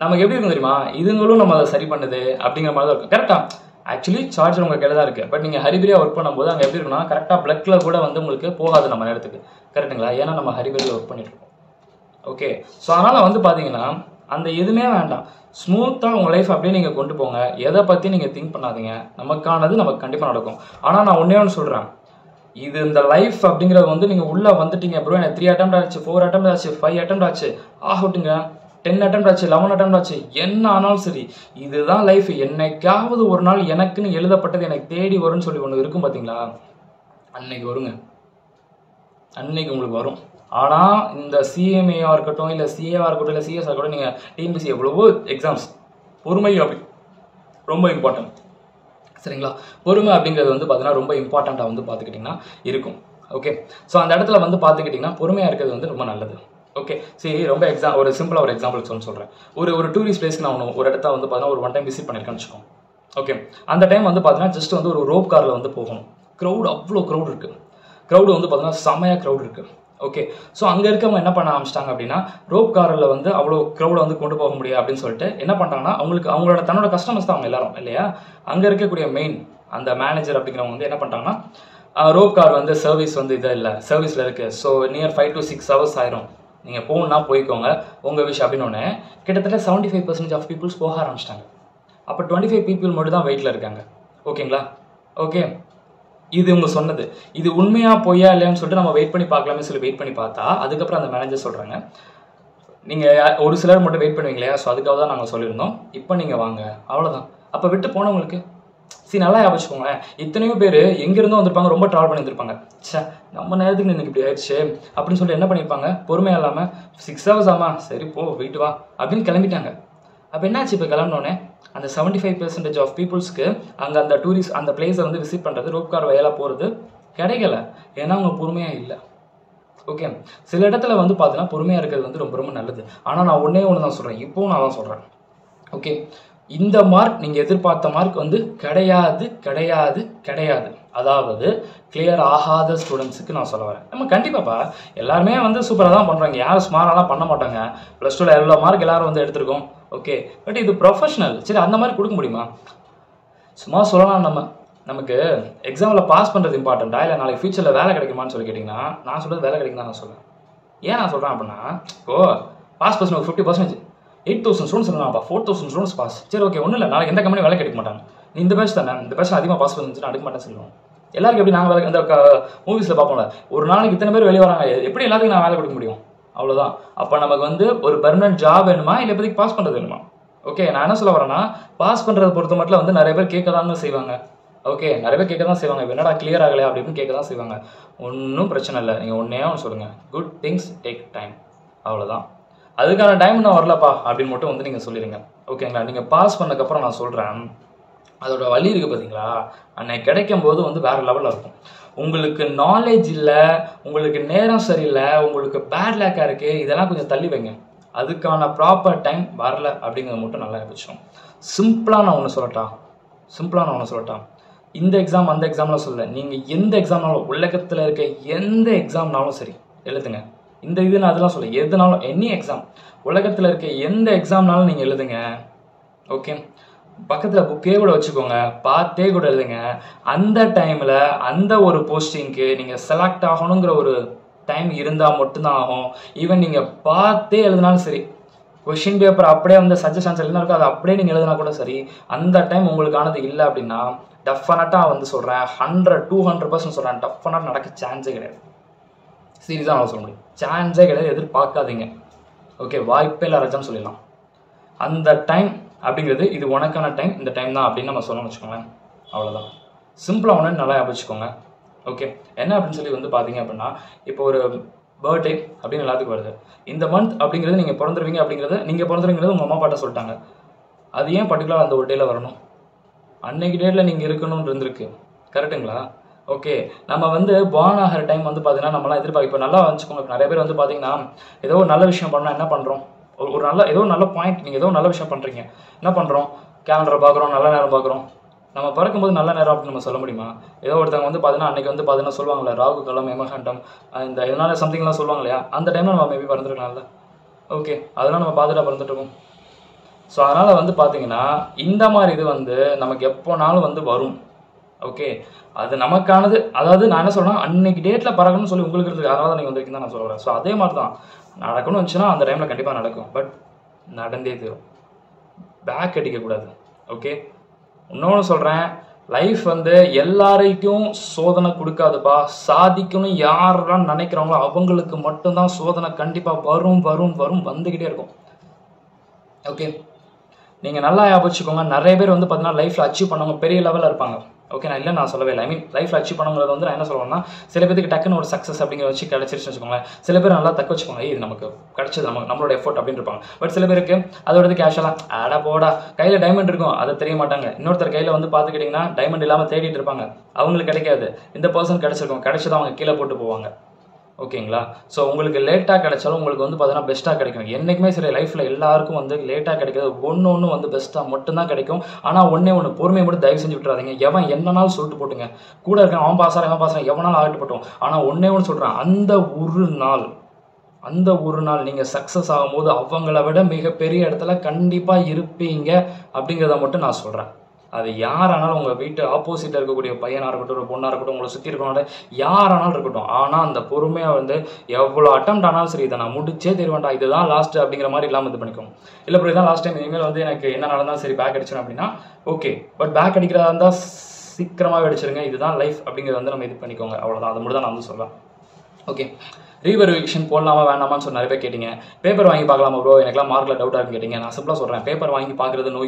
நமக்கு எப்படி இருக்கும் தெரியுமா? இதுங்களும் நம்ம அதை சரி பண்ணுது அப்படிங்கிற மாதிரி தான் இருக்கும். கரெக்டாக ஆக்சுவலி சார்ஜர் உங்கள் கையில் தான் இருக்குது. பட் நீங்கள் ஹரிபரியாக ஒர்க் பண்ணும்போது அங்கே எப்படி இருக்குன்னா கரெக்டாக பிளக்கில் கூட வந்து உங்களுக்கு போகாது நம்ம நேரத்துக்கு. கரெக்டுங்களா? ஏன்னா நம்ம ஹரிபரியாக ஒர்க் பண்ணிட்டு இருக்கோம். ஓகே, ஸோ அதனால் வந்து பார்த்தீங்கன்னா அந்த எதுவுமே வேண்டாம். ஸ்மூத்தாக உங்கள் லைஃப் அப்படியே நீங்கள் கொண்டு போங்க. எதை பற்றி நீங்கள் திங்க் பண்ணாதீங்க. நமக்கானது நமக்கு கண்டிப்பாக நடக்கும். ஆனால் நான் ஒன்றே ஒன்று சொல்கிறேன், இது இந்த லைஃப் அப்படிங்கிறது வந்து நீங்கள் உள்ளே வந்துட்டீங்க ப்ரோ, எனக்கு 3 அட்டெம்ப்ட் ஆச்சு, 4 அட்டெம்ப்ட் ஆச்சு, 5 அட்டெம்ப்ட் ஆச்சு, ஆகட்டுங்க, 10 அட்டெம்ப்ட் ஆச்சு, 11 அட்டெம்ப்ட் ஆச்சு, என்ன ஆனாலும் சரி, இதுதான் லைஃப். என்னைக்காவது ஒரு நாள் எனக்குன்னு எழுதப்பட்டது எனக்கு தேடி வரும்னு சொல்லி ஒன்று இருக்கும் பார்த்தீங்களா? அன்னைக்கு வருங்க, அன்னைக்கு உங்களுக்கு வரும். ஆனால் இந்த சிஎம்ஏவாக இருக்கட்டும், இல்லை சிஏவாக இருக்கட்டும், இல்லை சிஎஸ்ஆக இருக்கட்டும், நீங்கள் டிஎன்பிசி எவ்வளவோ எக்ஸாம்ஸ், பொறுமை அப்படி ரொம்ப இம்பார்ட்டன்ட். சரிங்களா? பொறுமை அப்படிங்கிறது வந்து பார்த்தீங்கன்னா ரொம்ப இம்பார்ட்டண்ட்டாக வந்து பார்த்துக்கிட்டிங்கன்னா இருக்கும். ஓகே, ஸோ அந்த இடத்துல வந்து பார்த்துக்கிட்டிங்கன்னா பொறுமையாக இருக்கிறது வந்து ரொம்ப நல்லது. ஓகே, சரி, ரொம்ப ஒரு சிம்பிளாக ஒரு எக்ஸாம்பிள் சொல்கிறேன். ஒரு டூரிஸ்ட் பிளேஸ்க்கு நான் ஒரு இடத்த வந்து பார்த்தீங்கன்னா ஒரு 1 டைம் விசிட் பண்ணியிருக்கேன்னு வச்சுக்கோங்க. ஓகே, அந்த டைம் வந்து பார்த்தீங்கன்னா ஜஸ்ட் வந்து ஒரு ரோப் காரில் வந்து போகணும். க்ரௌட், அவ்வளோ க்ரௌட் இருக்குது. க்ரௌடு வந்து பார்த்தீங்கன்னா செமையாக க்ரௌட் இருக்குது. ஓகே, ஸோ அங்கே இருக்கவங்க என்ன பண்ண ஆரம்பிச்சிட்டாங்க அப்படின்னா ரோப் காரில் வந்து அவ்வளோ க்ரௌடை வந்து கொண்டு போக முடியாது அப்படின்னு சொல்லிட்டு என்ன பண்ணிட்டாங்கன்னா அவங்களோட தன்னோட கஸ்டமர்ஸ் தான் அவங்க எல்லாரும் இல்லையா, அங்கே இருக்கக்கூடிய மெயின் அந்த மேனேஜர் அப்படிங்கிறவங்க வந்து என்ன பண்ணிட்டாங்கன்னா ரோப் கார் வந்து சர்வீஸ் வந்து இது இல்லை, சர்வீஸில் இருக்குது, ஸோ நியர் 5 to 6 hours ஆயிரும், நீங்கள் போகணுன்னா போய்க்கோங்க உங்கள் விஷயம் அப்படின்னு. கிட்டத்தட்ட 75% ஆஃப் பீப்புள்ஸ் போக ஆரம்பிச்சிட்டாங்க. அப்போ 25 people மட்டும் தான் வெயிட்டில் இருக்காங்க. ஓகேங்களா? ஓகே, இது இவங்க சொன்னது. இது உண்மையா பொய்யா இல்லையான்னு சொல்லிட்டு நம்ம வெயிட் பண்ணி பார்க்கலாமே சொல்லி வெயிட் பண்ணி பார்த்தா அதுக்கப்புறம் அந்த மேனேஜர் சொல்கிறாங்க, நீங்கள் ஒரு சிலர் மட்டும் வெயிட் பண்ணுவீங்க இல்லையா, ஸோ அதுக்காக தான் நாங்கள் சொல்லியிருந்தோம், இப்போ நீங்கள் வாங்க, அவ்வளோதான். அப்போ விட்டு போனவங்களுக்கு நல்லா ஞாபகிச்சுக்கோங்க, இத்தனையோ பேர் எங்கேருந்தோ வந்திருப்பாங்க, ரொம்ப ட்ராவல் பண்ணி வந்திருப்பாங்க. சே, நம்ம நேரத்துக்கு எனக்கு இப்படி ஆயிடுச்சு அப்படின்னு சொல்லி என்ன பண்ணியிருப்பாங்க, பொறுமையாக இல்லாமல் 6 hours ஆமா, சரி போ வீட்டு வா அப்படின்னு கிளம்பிட்டாங்க. அப்போ என்னாச்சு, இப்போ கிளம்பினோடனே அந்த 75% ஆஃப் பீப்புள்ஸ்க்கு அங்கே அந்த டூரிஸ்ட் அந்த பிளேஸை வந்து விசிட் பண்ணுறது, ரோப் கார் வயலாக போகிறது கிடைக்கல. ஏன்னா அவங்க பொறுமையாக இல்லை. ஓகே, சில இடத்துல வந்து பார்த்தீங்கன்னா பொறுமையாக இருக்கிறது வந்து ரொம்ப ரொம்ப நல்லது. ஆனால் நான் ஒன்றே ஒன்று தான் சொல்கிறேன், இப்போவும் நான் தான் சொல்கிறேன். ஓகே, இந்த மார்க் நீங்கள் எதிர்பார்த்த மார்க் வந்து கிடையாது கிடையாது கிடையாது. அதாவது கிளியர் ஆகாத ஸ்டூடெண்ட்ஸுக்கு நான் சொல்ல வரேன். நம்ம கண்டிப்பாப்பா எல்லாருமே வந்து சூப்பராக தான் பண்ணுறாங்க, யாரும் ஸ்மாராலாம் பண்ண மாட்டாங்க. +2ல் எவ்வளோ மார்க் எல்லாரும் வந்து எடுத்திருக்கோம். ஓகே, பட் இது ப்ரொஃபஷனல். சரி, அந்த மாதிரி கொடுக்க முடியுமா? சும்மா சொல்லலாம். நமக்கு எக்ஸாமில் பாஸ் பண்ணுறது இம்பார்ட்டண்ட்டா இல்லை நாளைக்கு ஃபியூச்சரில் வேலை கிடைக்குமான்னு சொல்லி கேட்டிங்கன்னா நான் சொல்கிறது வேலை கிடைக்கும் தான் நான் சொல்லுவேன். ஏன் நான் சொல்கிறேன் அப்படின்னா, பாஸ் பர்சன்ட் ஒரு 50%, 8,000 ஸ்டூடெண்ட்ஸ் இருந்தாப்பா, 4,000 ஸ்டூடெண்ட்ஸ் பாஸ். சரி, ஓகே, ஒன்றும் இல்லை, நாளைக்கு எந்த கம்பெனி வேலை கிடைக்க மாட்டாங்க. நீ இந்த பேட்ச் தானே, இந்த பேட்ச் அதிகமாக பாஸ் பண்ணிச்சு நான் எடுக்க மாட்டேன்னு சொல்லுவோம். எல்லாருக்கும் எப்படி நாங்கள் வேலை, அந்த மூவிஸில் பார்ப்போம்ல, ஒரு நாளைக்கு இத்தனை பேர் வெளியே வராங்க, எப்படி எல்லாத்துக்கும் நான் வேலை கொடுக்க முடியும்? அவ்வளோதான். அப்போ நமக்கு வந்து ஒரு பெர்மனன்ட் ஜாப் வேணுமா இல்லை இப்போதைக்கு பாஸ் பண்ணுறது வேணுமா? ஓகே, நான் என்ன சொல்ல வரேன்னா, பாஸ் பண்ணுறதை பொறுத்த மட்டும் வந்து நிறைய பேர் கேட்க தாங்க செய்வாங்க. ஓகே, நிறைய பேர் கேட்க தான் செய்வாங்க, என்னடா கிளியர் ஆகலையா அப்படின்னு கேட்க தான் செய்வாங்க. ஒன்றும் பிரச்சனை இல்லை, நீங்கள் ஒன்றே ஒன்று சொல்லுங்கள், குட் திங்ஸ் டேக் டைம், அவ்வளோதான். அதுக்கான டைம் நான் வரலப்பா அப்படின்னு மட்டும் வந்து நீங்கள் சொல்லிடுங்க. ஓகேங்களா? நீங்கள் பாஸ் பண்ணதுக்கப்புறம் நான் சொல்கிறேன், அதோட வழி இருக்குது பார்த்தீங்களா, அன்னைக்கு கிடைக்கும் போது வந்து வேறு லெவலில் இருக்கும். உங்களுக்கு நாலேஜ் இல்லை, உங்களுக்கு நேரம் சரியில்லை, உங்களுக்கு பேட் லேக்காக இருக்குது, இதெல்லாம் கொஞ்சம் தள்ளி வைங்க. அதுக்கான ப்ராப்பர் டைம் வரல அப்படிங்கிறத மட்டும் நல்லா இருந்துச்சோம். சிம்பிளாக நான் ஒன்று சொல்லட்டா, இந்த எக்ஸாம் அந்த எக்ஸாம்லாம் சொல்ல, நீங்கள் எந்த எக்ஸாம்னாலும் உலகத்தில் இருக்க எந்த எக்ஸாம்னாலும் சரி எழுதுங்க. இந்த இது நான் அதெல்லாம் சொல்ல, எதுனாலும் எனி எக்ஸாம், உலகத்தில் இருக்க எந்த எக்ஸாம்னாலும் நீங்கள் எழுதுங்க. ஓகே, பக்கத்தில் புக்கே கூட வச்சுக்கோங்க, பார்த்தே கூட எழுதுங்க. அந்த டைமில் அந்த ஒரு போஸ்டிங்க்கு நீங்கள் செலக்ட் ஆகணுங்கிற ஒரு டைம் இருந்தால் மட்டும்தான் ஆகும். ஈவன் நீங்கள் பார்த்தே எழுதினாலும் சரி, கொஷின் பேப்பர் அப்படியே வந்து சஜஷன்ஸ் என்ன இருக்கோ அதை அப்படியே நீங்கள் எழுதினா கூட சரி, அந்த டைம் உங்களுக்கானது இல்லை அப்படின்னா டெஃபினட்டாக வந்து சொல்கிறேன் 100-200% சொல்கிறேன், டெஃபினட்டாக நடக்க சான்ஸே கிடையாது. சீரியஸாக நான் சொல்ல முடியும், சான்ஸே கிடையாது. எதிர்பார்க்காதீங்க. ஓகே, வாய்ப்பே இல்லை ரஜான்னு சொல்லிடலாம். அந்த டைம் அப்படிங்கிறது இது உனக்கான டைம், இந்த டைம் தான் அப்படின்னு நம்ம சொல்லணும்னு வச்சுக்கோங்களேன். அவ்வளோதான். சிம்பிளாக ஒன்று நல்லா வச்சுக்கோங்க. ஓகே, என்ன அப்படின்னு சொல்லி வந்து பார்த்தீங்க அப்படின்னா, இப்போ ஒரு பர்த்டே அப்படின்னு எல்லாத்துக்கும் வருது. இந்த மந்த் அப்படிங்கிறது நீங்கள் பிறந்துருவீங்க அப்படிங்கிறது நீங்கள் பிறந்துருங்கிறது உங்கள் அம்மா பாட்ட சொல்லிட்டாங்க. அது ஏன் பர்டிகுலர் அந்த ஒரு டேயில் வரணும்? அன்னைக்கு டேட்டில் நீங்கள் இருக்கணும்னு இருந்திருக்கு. கரெக்டுங்களா? ஓகே, நம்ம வந்து பார்ன் ஆகிற டைம் வந்து பார்த்தீங்கன்னா நம்மளாம் எதிர்பார்க்க. இப்போ நல்லா வச்சுக்கோங்க. இப்போ நிறைய பேர் வந்து பார்த்தீங்கன்னா ஏதோ ஒரு நல்ல விஷயம் பண்ணால் என்ன பண்ணுறோம், ஒரு நல்ல ஏதோ நல்ல பாயிண்ட், நீங்கள் ஏதோ நல்ல விஷயம் பண்ணுறீங்க, என்ன பண்ணுறோம், கேலண்டரை பார்க்குறோம், நல்ல நேரம் பார்க்குறோம். நம்ம பிறக்கும்போது நல்ல நேரம் அப்படின்னு நம்ம சொல்ல முடியுமா? ஏதோ ஒருத்தவங்க வந்து பார்த்தீங்கன்னா அன்றைக்கி வந்து பார்த்தீங்கன்னா சொல்லுவாங்களே ராகு காலம், யமகண்டம், இந்த இதனால் சம்திங்லாம் சொல்லுவாங்க இல்லையா, அந்த டைமில் நம்ம மேபி பிறந்துருக்கலாம்ல. ஓகே, அதெல்லாம் நம்ம பார்த்துட்டா பிறந்துட்டுருக்கோம். ஸோ அதனால் வந்து பார்த்தீங்கன்னா இந்த மாதிரி இது வந்து நமக்கு எப்போனாலும் வந்து வரும். ஓகே, அது நமக்கானது. அதாவது நான் என்ன சொல்கிறேன்னா அன்னைக்கு டேட்டில் பறக்கணும்னு சொல்லி உங்களுக்கு இருக்குது, அதனால தான் நீங்கள் வந்திருக்கீங்க தான் நான் சொல்கிறேன். ஸோ அதே மாதிரி தான் நடக்கணும்னு வந்துச்சுன்னா அந்த டைமில் கண்டிப்பாக நடக்கும். பட் நடந்தே தரும், பேக் அடிக்கக்கூடாது. ஓகே, இன்னொன்று சொல்கிறேன், லைஃப் வந்து எல்லாரைக்கும் சோதனை கொடுக்காதுப்பா. சாதிக்கணும் யாரெல்லாம் நினைக்கிறாங்களோ அவங்களுக்கு மட்டும்தான் சோதனை கண்டிப்பாக வரும் வரும் வரும் வந்துக்கிட்டே இருக்கும். ஓகே, நீங்கள் நல்லா ஞாபகிச்சுக்கோங்க. நிறைய பேர் வந்து பார்த்தீங்கன்னா லைஃப்பில் அச்சீவ் பண்ணவங்க பெரிய லெவலில் இருப்பாங்க. ஓகே, நான் இல்லை நான் சொல்லவே இல்லை. ஐ மீன் லைஃப்பில் அச்சீவ் பண்ணுங்கிறது வந்து நான் என்ன சொல்லுவேன்னா, சில பேருக்கு டக்குன்னு ஒரு சக்ஸஸ் அப்படிங்கிற வச்சு கிடச்சிருச்சுன்னு வச்சுக்கோங்களேன். சில பேர் நல்லா தக்க வச்சுக்கோங்க, இது நமக்கு கிடச்சது, நம்மளோட எஃபோர்ட் அப்படின்னு இருப்பாங்க. பட் சில பேருக்கு அதோட கேஷுவலாக ஆடா போடா கையில் டைமண்ட் இருக்கும், அதை தெரிய மாட்டாங்க. இன்னொருத்தர் கையில் வந்து பார்த்துக்கிட்டிங்கன்னா டைமண்ட் இல்லாமல் தேடிட்டு இருப்பாங்க, அவங்களுக்கு கிடைக்காது. இந்த பர்சன் கிடச்சிருக்கும், கிடைச்சதான் அவங்க கீழே போட்டு போவாங்க. ஓகேங்களா? ஸோ உங்களுக்கு லேட்டாக கிடைச்சாலும் உங்களுக்கு வந்து பார்த்தீங்கன்னா பெஸ்ட்டாக கிடைக்கும். என்றைக்குமே சரி, லைஃப்பில் எல்லாருக்கும் வந்து லேட்டாக கிடைக்கிறது ஒன்று வந்து பெஸ்ட்டாக மட்டும்தான் கிடைக்கும். ஆனால் ஒன்றே ஒன்று, பொறுமையை மட்டும் தயவு செஞ்சு விட்டுறாதீங்க. எவன் என்னன்னாலும் சொல்லிட்டு போட்டுங்க, கூட இருக்கான் அவன் பாசாரன் எவனாலும் ஆகிட்டு போட்டோம். ஆனால் ஒன்றே ஒன்று சொல்கிறேன், அந்த ஒரு நாள் நீங்கள் சக்ஸஸ் ஆகும்போது அவங்கள விட மிகப்பெரிய இடத்துல கண்டிப்பாக இருப்பீங்க அப்படிங்கிறத மட்டும் நான் சொல்கிறேன். அது யாரானாலும், உங்கள் வீட்டு ஆப்போசிட்டில் இருக்கக்கூடிய பையனாக இருக்கட்டும், ஒரு பொண்ணாக இருக்கட்டும், உங்களை சுற்றி இருக்கவங்க யாரானாலும் இருக்கட்டும். ஆனால் அந்த பொறுமையாக வந்து எவ்வளோ அட்டெம்ப்ட் ஆனாலும் சரி, இதை நான் முடிச்சே தருவேன்டா, இதுதான் லாஸ்ட்டு அப்படிங்கிற மாதிரி இல்லாமல் இது பண்ணிக்கோங்க. இல்லை இப்போ இதுதான் லாஸ்ட் டைம், இனிமேல் வந்து எனக்கு என்ன நடந்தாலும் சரி பேக் அடிச்சிடும் அப்படின்னா ஓகே. பட் பேக் அடிக்கிறதா இருந்தால் சீக்கிரமாகவே அடிச்சிருங்க. இதுதான் லைஃப் அப்படிங்கிறத வந்து நம்ம இது பண்ணிக்கோங்க. அவ்வளோதான், அது மட்டும் தான் நான் வந்து சொல்கிறேன். ஓகே, ரீவெரிஃபிகேஷன் போடலாமா வேண்டாமான்னு சொல்லி நிறைய பேர் கேட்டிங்க. பேப்பர் வாங்கி பார்க்கலாமா ப்ரோ, எனக்குலாம் மார்க்கில் டவுட்டாக இருக்குன்னு கேட்டிங்க. நான் சிம்பிளாக சொல்கிறேன், பேப்பர் வாங்கி பார்க்குறது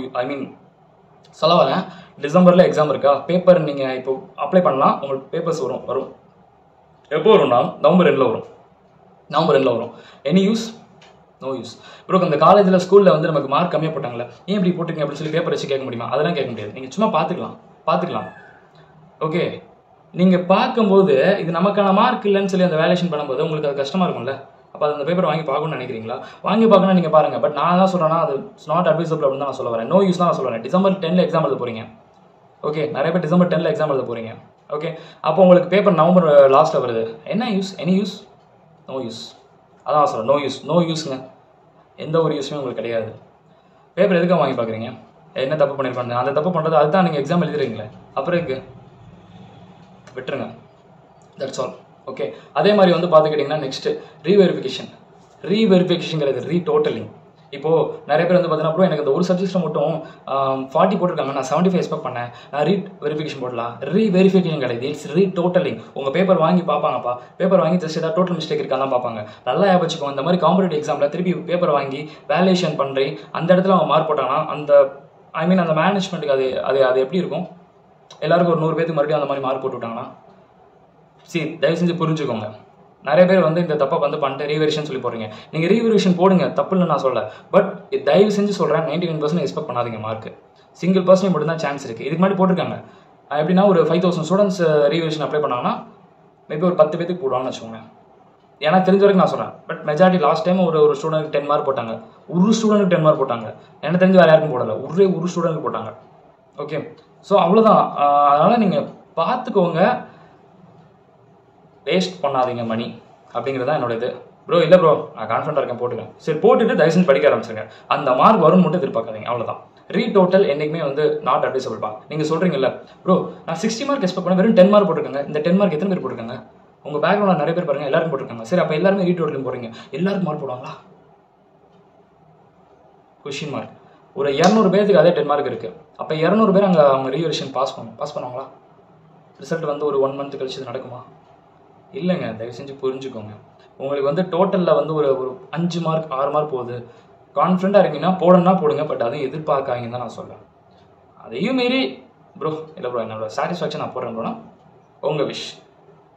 சொல்ல வரேன். டிசம்பரில் எக்ஸாம் இருக்கா, பேப்பர் நீங்கள் இப்போ அப்ளை பண்ணலாம், உங்களுக்கு பேப்பர்ஸ் வரும். எப்போ வரும்னா நவம்பர் எண்டில் வரும். Any use? No use. Bro இந்த காலேஜில் ஸ்கூலில் வந்து நமக்கு மார்க் கம்மியாக போட்டாங்களே, ஏன் இப்படி போட்டுருங்க அப்படின்னு சொல்லி பேப்பர் வச்சு கேட்க முடியுமா? அதெல்லாம் கேட்க முடியாது. நீங்கள் சும்மா பார்த்துக்கலாம். ஓகே, நீங்கள் பார்க்கும்போது இது நமக்கான மார்க் இல்லைன்னு சொல்லி அந்த வேலேஷன் பண்ணும்போது உங்களுக்கு அது கஷ்டமாக இருக்கும்ல. அப்போ அந்த பேப்பர் வாங்கி பார்க்கணும்னு நினைக்கிறீங்களா? வாங்கி பார்க்கணும் நீங்கள் பாருங்கள். பட் நான் தான் சொல்கிறேன்னா அது இட்ஸ் நாட் அட்வைசபிள் அப்படின்னு தான் நான் சொல்ல வரேன். நோ யூஸ் தான் நான் சொல்லுவேன். டிசம்பர் 10 எக்ஸாம் எழுத போகிறீங்க. ஓகே, நிறைய பேர் டிசம்பர் 10 எக்ஸாம் எழுத போகிறீங்க. ஓகே, அப்போ உங்களுக்கு பேப்பர் நவம்பர் லாஸ்ட்டில் வருது. என்ன use? Any use? No use. அதான் சொல்கிறேன், நோ யூஸ்ங்க. எந்த ஒரு யூஸுமே உங்களுக்கு கிடையாது. பேப்பர் எதுக்காக வாங்கி பார்க்குறீங்க? என்ன தப்பு பண்ணியிருப்பாங்க? அந்த தப்பு பண்ணுறது அதுதான் நீங்கள் எக்ஸாம் எழுதுறீங்களே, அப்புறம் இருக்கு விட்டுருங்க. That's all. ஓகே, அதே மாதிரி வந்து பார்த்துக்கிட்டிங்கன்னா நெக்ஸ்ட்டு ரீவெரிஃபிகேஷன்ங்கிறது ரீடோட்டலிங். இப்போது நிறைய பேர் வந்து பார்த்தீங்கன்னா எனக்கு இந்த ஒரு சப்ஜெக்ட்டில் மட்டும் 40 போட்டிருக்காங்க, நான் 75 எக்ஸ்பெக்ட் பண்ணேன், நான் ரீவெரிஃபிகேஷன் போடலாம். ரீவெரிஃபிகேஷன் கிடையாது, இட்ஸ் ரீடோட்டலிங். உங்கள் பேப்பர் வாங்கி பார்ப்பாங்கப்பா, பேப்பர் வாங்கி ஜஸ்ட் ஏதாவது டோட்டல் மிஸ்டேக் இருக்காதான் பார்ப்பாங்க. நல்லா ஞாபகம், இந்த மாதிரி காம்படிட்டிவ் எக்ஸாமில் திருப்பி பேப்பர் வாங்கி வேல்யூஷன் பண்ணி அந்த இடத்துல அவங்க மார்க் போட்டாங்கன்னா அந்த மேனேஜ்மெண்ட்டுக்கு அது எப்படி இருக்கும்? எல்லாருக்கும் ஒரு 100 பேருக்கு மறுபடியும் அந்த மாதிரி மார்க் போட்டு விட்டாங்கன்னா தயவு செஞ்சு புரிஞ்சுக்கோங்க. நிறைய பேர் வந்து இந்த தப்பை வந்து பண்ணிட்டு ரீவெரிஷன் சொல்லி போடுறீங்க. நீங்கள் ரீவெரிஷன் போடுங்க, தப்புன்னு நான் சொல்ல. பட் தயவு செஞ்சு சொல்கிறேன், 99% எக்ஸ்பெக்ட் பண்ணாதீங்க. மார்க் சிங்கிள் பர்சன்ட் மட்டும் தான் சான்ஸ் இருக்குது. இதுக்கு முன்னாடி போட்டிருக்காங்க எப்படின்னா ஒரு 5000 ஸ்டூடெண்ட்ஸ் ரீவெரிஷன் அப்ளை பண்ணாங்கன்னா மேபி ஒரு 10 பேருக்கு போடுவாங்கன்னு வச்சுக்கோங்க. எனக்கு தெரிஞ்ச வரைக்கும் நான் சொல்கிறேன். பட் மெஜாரிட்டி லாஸ்ட் டைம் ஒரு ஸ்டூடெண்ட்டுக்கு 10 மார்க் போட்டாங்க, ஒரு ஸ்டூடெண்ட்டுக்கு 10 மார்க் போட்டாங்க. எனக்கு தெரிஞ்சு வேறு யாருக்கும் போடலை, ஒரு ஸ்டூடெண்ட்டுக்கு போட்டாங்க. ஓகே, ஸோ அவ்வளோதான். அதனால் நீங்கள் பார்த்துக்கோங்க, வேஸ்ட் பண்ணாதீங்க மணி அப்படிங்கிறது தான் என்னோட இது. ப்ரோ இல்லை ப்ரோ நான் கான்ஃபிடண்டாக இருக்கேன் போட்டுக்கேன், சரி போட்டுட்டு தயவு செஞ்சு படிக்க ஆரம்பிச்சிருங்க. அந்த மார்க் வரும் மட்டும் எதிர்பார்க்காதீங்க, அவ்வளோதான். ரீடோட்டல் என்றைக்குமே வந்து நாட் அட்வைசபிள் பா. நீங்கள் சொல்கிறீங்கல்ல ப்ரோ நான் 60 மார்க் எக்ஸ்பெக்ட் பண்ண வெறும் 10 மார்க் போட்டிருக்காங்க, இந்த 10 மார்க் எத்தனை பேர் போட்டிருக்காங்க? உங்கள் பேக்ரவுண்டில் நிறைய பேர் பாருங்கள், எல்லாரும் போட்டிருக்காங்க. சரி அப்போ எல்லாருமே ரீடோட்டலும் போடுறீங்க, எல்லாருக்கும் மார்க் போடுவாங்களா? Question mark. ஒரு 200 பேருக்கு அதே 10 மார்க் இருக்குது. அப்போ 200 பேர் அங்கே அவங்க ரீவரிஷன் பாஸ் பண்ணுவாங்களா? ரிசல்ட் வந்து ஒரு 1 மந்த் கழிச்சு இது நடக்குமா? இல்லைங்க. தயவு செஞ்சு புரிஞ்சுக்கோங்க. உங்களுக்கு வந்து டோட்டலில் வந்து ஒரு 5 மார்க் 6 மார்க் போகுது, கான்ஃபிடண்ட்டாக இருக்கீங்கன்னா போடணும்னா போடுங்க. பட் அதையும் எதிர்பார்க்காங்கன்னு தான் நான் சொல்கிறேன். அதையும் மீறி ப்ரோ இல்லை ப்ரோ என்னோட சாட்டிஸ்ஃபேக்ஷன் நான் போடுறேன் ப்ரோனா உங்கள் விஷ்.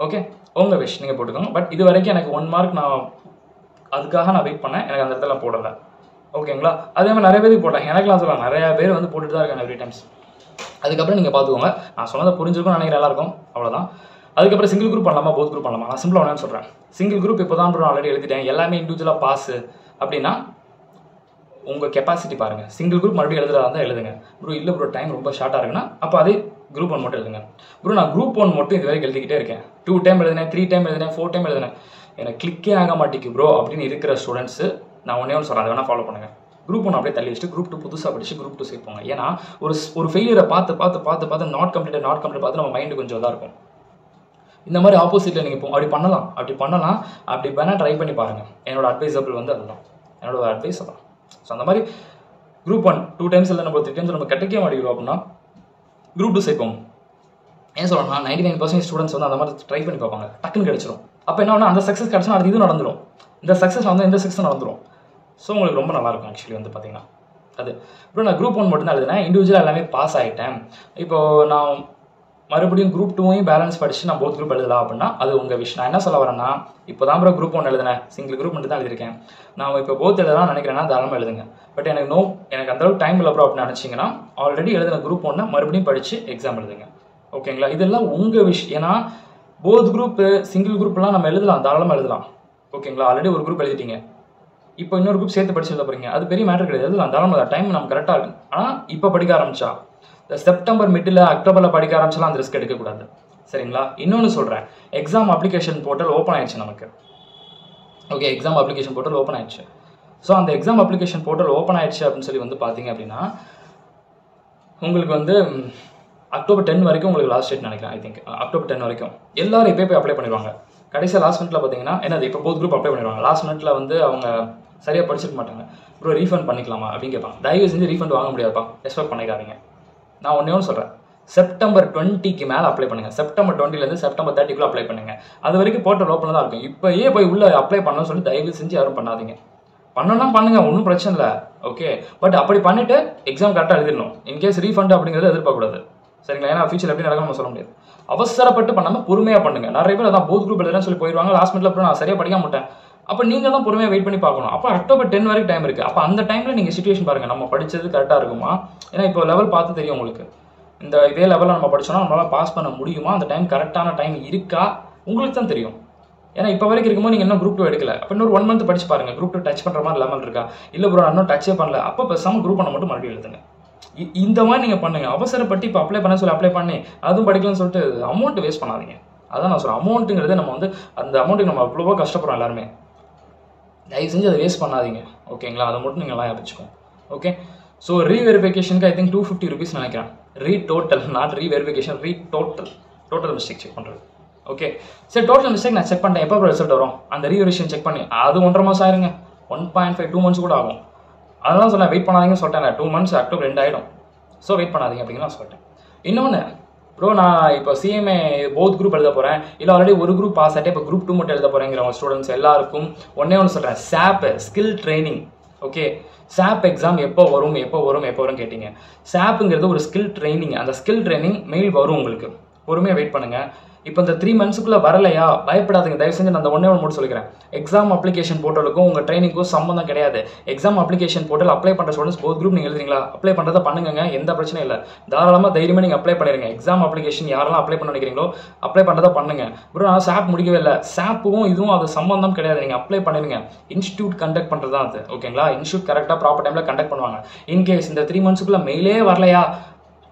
ஓகே, உங்கள் விஷ் நீங்கள் போட்டுக்கோங்க. பட் இது வரைக்கும் எனக்கு 1 மார்க் நான் அதுக்காக நான் வெயிட் பண்ணேன். எனக்கு அந்த இடத்துல போடலை. ஓகேங்களா? அதே மாதிரி நிறைய பேருக்கு போட்டேன். எனக்குலாம் சொல்லலாம் நிறையா பேர் வந்து போட்டுட்டு தான் இருக்காங்க எவ்ரி டைம்ஸ். அதுக்கப்புறம் நீங்கள் பார்த்துக்கோங்க. நான் சொன்னதை புரிஞ்சுருக்கும்னு நினைக்கிறேன் எல்லாருக்கும். அவ்வளோதான். அதுக்கப்புறம் சிங்கிள் குரூப் பண்ணலாமா போத் குரூப் பண்ணலாமா? நான் சிம்பிளாக ஒன்று சொல்கிறேன். சிங்கிள் குரூப் இப்போ தான் ப்ரோ ஆல்ரெடி எழுதிட்டேன், எல்லாமே இண்டிவிஜுவலாக பாஸு அப்படின்னா உங்கள் கெப்பாசிட்டி பாருங்கள். சிங்கிள் குரூப் மறுபடியும் எழுதுறதா இருந்தால் எழுதுங்க. ப்ரோ இல்லை ப்ரோ டைம் ரொம்ப ஷார்ட்டாக இருக்குன்னா அப்போ அதே குரூப் 1 மட்டும் எழுதுங்க. ப்ரோ நான் குரூப் 1 மட்டும் இது வரைக்கும் எழுதிக்கிட்டே இருக்கேன். 2 டைம் எழுதினேன், 3 டைம் எழுதினேன், 4 டைம் எழுதினேன், எனக்கு கிளிக்கே ஆக மாட்டேங்குது ப்ரோ அப்படின்னு இருக்கிற ஸ்டூடெண்ட்ஸு நான் ஒன்றே ஒன்று சொல்கிறேன், அதை வேணால் ஃபாலோ பண்ணுங்கள். குரூப் 1 அப்படியே தள்ளி வச்சுட்டு குரூப் 2 புதுசாக படிச்சு குரூப் 2 சேர்ப்போங்க. ஏன்னா ஒரு ஃபெயிலியரை பார்த்து நாட் கம்ப்ளீட் பார்த்து நம்ம மைண்டு கொஞ்சம் இதாக இருக்கும். இந்த மாதிரி ஆப்போசிட்டில் நீங்கள் அப்படி பண்ணலாம். அப்படி வேணால் ட்ரை பண்ணி பாருங்கள். என்னோட அட்வைசபிள் வந்து அதுதான், என்னோட அட்வைஸ் தான். ஸோ அந்த மாதிரி குரூப் 1 2 டைம்ஸ் இல்லை, நம்ம 3 டைம்ஸ் நம்ம கிடைக்க மாட்டேங்கிறோம் அப்படின்னா குரூப் 2 சேர்ப்போம். ஏன் சொல்லணும்னா 99% ஸ்டூடெண்ட்ஸ் வந்து அந்த மாதிரி ட்ரை பண்ணி பார்ப்பாங்க, டக்குன்னு கிடைச்சிரும். அப்போ என்ன ஒன்று அந்த சக்ஸஸ் கிடச்சா அது இது நடந்துடும். இந்த சக்ஸஸ் வந்து இந்த சக்ஸஸ் நடந்துடும். ஸோ உங்களுக்கு ரொம்ப நல்லாயிருக்கும் ஆக்சுவலி வந்து பார்த்தீங்கன்னா. அது அப்புறம் நான் குரூப் 1 மட்டும் தான் எழுதினேன், இண்டிவிஜுவலாக எல்லாமே பாஸ் ஆகிட்டேன். இப்போது நான் மறுபடியும் குரூப் 2வையும் பேலன்ஸ் படிச்சு நான் போத் குரூப் எழுதலாம் அப்படின்னா அது உங்கள் விஷயம். நான் என்ன சொல்ல வரேன்னா, இப்போ தான் ப்ரோ குரூப் 1 எழுதினேன், சிங்கிள் குரூப் மட்டும் தான் எழுதியிருக்கேன், நான் இப்போ போத் எழுதலாம் நினைக்கிறேன்னா தாராளமாக எழுதுங்க. பட் எனக்கு அந்தளவுக்கு டைம் இல்லை ப்ரோ அப்படின்னு நினச்சிங்கன்னா ஆல்ரெடி எழுதின குரூப் 1 மறுபடியும் படித்து எக்ஸாம் எழுதுங்க. ஓகேங்களா? இதெல்லாம் உங்கள் விஷயம். ஏன்னா போத் குரூப்பு சிங்கிள் குரூப்லாம் நம்ம எழுதலாம், தாராளமாக எழுதலாம். ஓகேங்களா? ஆல்ரெடி ஒரு குரூப் எழுதிட்டீங்க, இப்போ இன்னொரு குரூப் சேர்த்து படிச்சு எழுத போகிறீங்க, அது பெரிய மேட்டர் கிடையாது. எழுதலாம் தாராளமாக, டைம் நம்ம கரெக்டாக இருக்கும். ஆனால் இப்போ படிக்க ஆரம்பிச்சா செப்டம்பர் மிட்டில் அக்டோபரில் படிக்க ஆரம்பிச்சாலும் அந்த ரிஸ்க் எடுக்கக்கூடாது. சரிங்களா? இன்னொன்று சொல்கிறேன், எக்ஸாம் அப்ளிகேஷன் போர்ட்டல் ஓப்பன் ஆயிடுச்சு நமக்கு. Okay, exam application portal open ஆயிடுச்சு. ஸோ அந்த எக்ஸாம் அப்ளிகேஷன் போர்ட்டல் ஓப்பன் ஆயிடுச்சு அப்படின்னு சொல்லி வந்து பார்த்தீங்க அப்படின்னா உங்களுக்கு வந்து அக்டோபர் 10 வரைக்கும் உங்களுக்கு லாஸ்ட் டேட் நினைக்கிறேன். ஐ திங்க் அக்டோபர் 10 வரைக்கும் எல்லாரும் இப்போ போய் அப்ளை பண்ணிடுவாங்க. கடைசியாக லாஸ்ட் மினிட்ல பார்த்தீங்கன்னா என்னது இப்போ போத் குரூப் அப்ளை பண்ணிடுவாங்க. லாஸ்ட் மினிட்ல வந்து அவங்க சரியாக படிச்சிருக்க மாட்டாங்க. ப்ரோ ரீஃபண்ட் பண்ணிக்கலாமா அப்படின்னு கேட்பாங்க. தயவு செஞ்சு ரீஃபண்ட் வாங்க முடியாதுப்பா, எக்ஸ்பெக்ட் பண்ணிக்காதீங்க. நான் ஒன்றே சொல்கிறேன், செப்டம்பர் 20க்கு மேலே அப்ளை பண்ணுங்கள். செப்டம்பர் 20லேருந்து செப்டம்பர் 30க்குள்ளே அப்ளை பண்ணுங்கள். அது வரைக்கும் போர்ட்டல் ஓப்பனில் தான் இருக்கும். இப்போயே போய் உள்ளே அப்ளை பண்ணணும்னு சொல்லி தயவு செஞ்சு யாரும் பண்ணாதீங்க. பண்ணலாம் பண்ணுங்க, ஒன்றும் பிரச்சனை இல்லை. ஓகே, பட் அப்படி பண்ணிவிட்டு எக்ஸாம் கரெக்டாக எழுதிடணும். இன்கேஸ் ரீஃபண்ட் அப்படிங்கிறத எதிர்பார்க்கக்கூடாது. சரிங்களா? ஏன்னா ஃபியூச்சர் எப்படி நடக்கும் நம்ம சொல்ல முடியாது. அவசரப்பட்டு பண்ணாமல் பொறுமையாக பண்ணுங்க. நிறைய பேர் அதான் போத் குரூப் எழுதுறேன்னு சொல்லி போயிடுவாங்க. லாஸ்ட் மினிட்ல அப்புறம் நான் சரியாக படிக்க மாட்டேன். அப்போ நீங்கள் தான் பொறுமையாக வெயிட் பண்ணி பார்க்கணும். அப்போ அக்டோபர் 10 வரைக்கும் டைம் இருக்குது. அப்போ அந்த டைமில் நீங்கள் சிச்சுவேஷன் பாருங்கள், நம்ம படித்தது கரெக்டாக இருக்குமா? ஏன்னா இப்போ லெவல் பார்த்து தெரியும் உங்களுக்கு, இதே லெவலில் நம்ம படிச்சோம்னா நம்மளால் பாஸ் பண்ண முடியுமா? அந்த டைம் கரெக்டான டைம் இருக்கா உங்களுக்கு தான் தெரியும். ஏன்னா இப்போ வரைக்கும் இருக்கும்போது நீங்கள் இன்னும் குரூப் 2 எடுக்கல. அப்போ இன்னொரு 1 மந்த் படிச்சு பாருங்கள், குரூப் 2 டச் பண்ணுற மாதிரி லெவல் இருக்கா? இல்லை ப்ரோ இன்னும் டச்சே பண்ணல, அப்போ பேசாமல் குரூப் 1 மட்டும் மறுபடியும் எழுதுங்க. இந்த மாதிரி நீங்கள் பண்ணுங்க. அவசரப்பட்டு இப்போ அப்ளை பண்ண சொல்லி அப்ளை பண்ணி அதுவும் படிக்கலாம்னு சொல்லிட்டு அமௌண்ட் வேஸ்ட் பண்ணாதீங்க. அதான் நான் சொல்கிறேன், அமௌண்ட்டுங்கிறது நம்ம வந்து அந்த அமௌண்ட்டுக்கு நம்ம அவ்வளோவா கஷ்டப்படுறோம் எல்லாருமே. தயவு செஞ்சு அதை வேஸ்ட் பண்ணாதீங்க. ஓகேங்களா? அதை மட்டும் நீங்கள் எல்லாம் வச்சுக்கோங்க. ஓகே, ஸோ ரீவெரிஃபிகேஷனுக்கு ஐ திங்க் 250 rupees நினைக்கிறேன். Total not reverification, total mistake check பண்ணுறது. ஓகே, சரி டோட்டல் மிஸ்டேக் நான் செக் பண்ணிட்டேன், எப்போ ரிசல்ட் வரும் அந்த ரீவெரிஃபிகேஷன் செக் பண்ணி அது 1.5 மாதம் ஆயிருங்க. 1.5 2 months கூட ஆகும். அதெல்லாம் சொல்ல வெயிட் பண்ணாதீங்கன்னு சொல்லிட்டேன். 2 months அக்டோபர் 2 ஆகிடும். ஸோ வெயிட் பண்ணாதீங்க அப்படின்னு நான் சொல்லிட்டேன். இன்னொன்று ப்ரோ, நான் இப்போ சிஎம்ஏ போத் குரூப் எழுத போகிறேன், இல்லை ஆல்ரெடி ஒரு குரூப் பாஸ் ஆகிட்டு இப்போ குரூப் 2 மட்டும் எழுத போகிறேங்கிறவங்க ஸ்டூடெண்ட்ஸ் எல்லாருக்கும் ஒன்றே ஒன்று சொல்கிறேன், SAP skill training. Okay, SAP exam எப்போ வரும் கேட்டிங்க. SAPங்கிறது ஒரு ஸ்கில் ட்ரைனிங். அந்த ஸ்கில் ட்ரைனிங் மெயில் வரும் உங்களுக்கு, பொறுமையாக வெயிட் பண்ணுங்கள். இப்போ இந்த 3 monthsக்குள்ளே வரலையா பயப்படாதீங்க. தயவு செஞ்சு நான் அந்த ஒன்றே மட்டும் சொல்லிக்கிறேன், எக்ஸாம் அப்ளிகேஷன் போர்ட்டலுக்கும் உங்கள் ட்ரைனிங்க்கும் சம்மந்தம் கிடையாது. எக்ஸாம் அப்ளிகேஷன் போர்ட்டல் அப்ளை பண்ணுற ஸ்டூடெண்ட்ஸ் போத் குரூப் நீங்கள் எழுதுறீங்களா, அப்ளை பண்ணுறதை பண்ணுங்க, எந்த பிரச்சனையும் இல்லை. தாராளமாக தைரியமாக நீங்கள் அப்ளை பண்ணிடுங்க. எக்ஸாம் அப்ளிகேஷன் யாரெல்லாம் அப்ளை பண்ண நினைக்கிறீங்களோ அப்ளை பண்ணுறதை பண்ணுங்க. ப்ரோ நான் SAP முடிக்கவே இல்லை, SAPவும் இதுவும் அது சம்மந்தம் கிடையாது, நீங்கள் அப்ளை பண்ணிடுங்க. இன்ஸ்டியூட் கண்டக்ட் பண்ணுறது தான் அது. ஓகேங்களா? இன்ஸ்டியூட் கரெக்டாக ப்ராப்பர் டைமில் கண்டக்ட் பண்ணுவாங்க. இன்கேஸ் இந்த 3 monthsக்குள்ளே மெயிலே வரலையா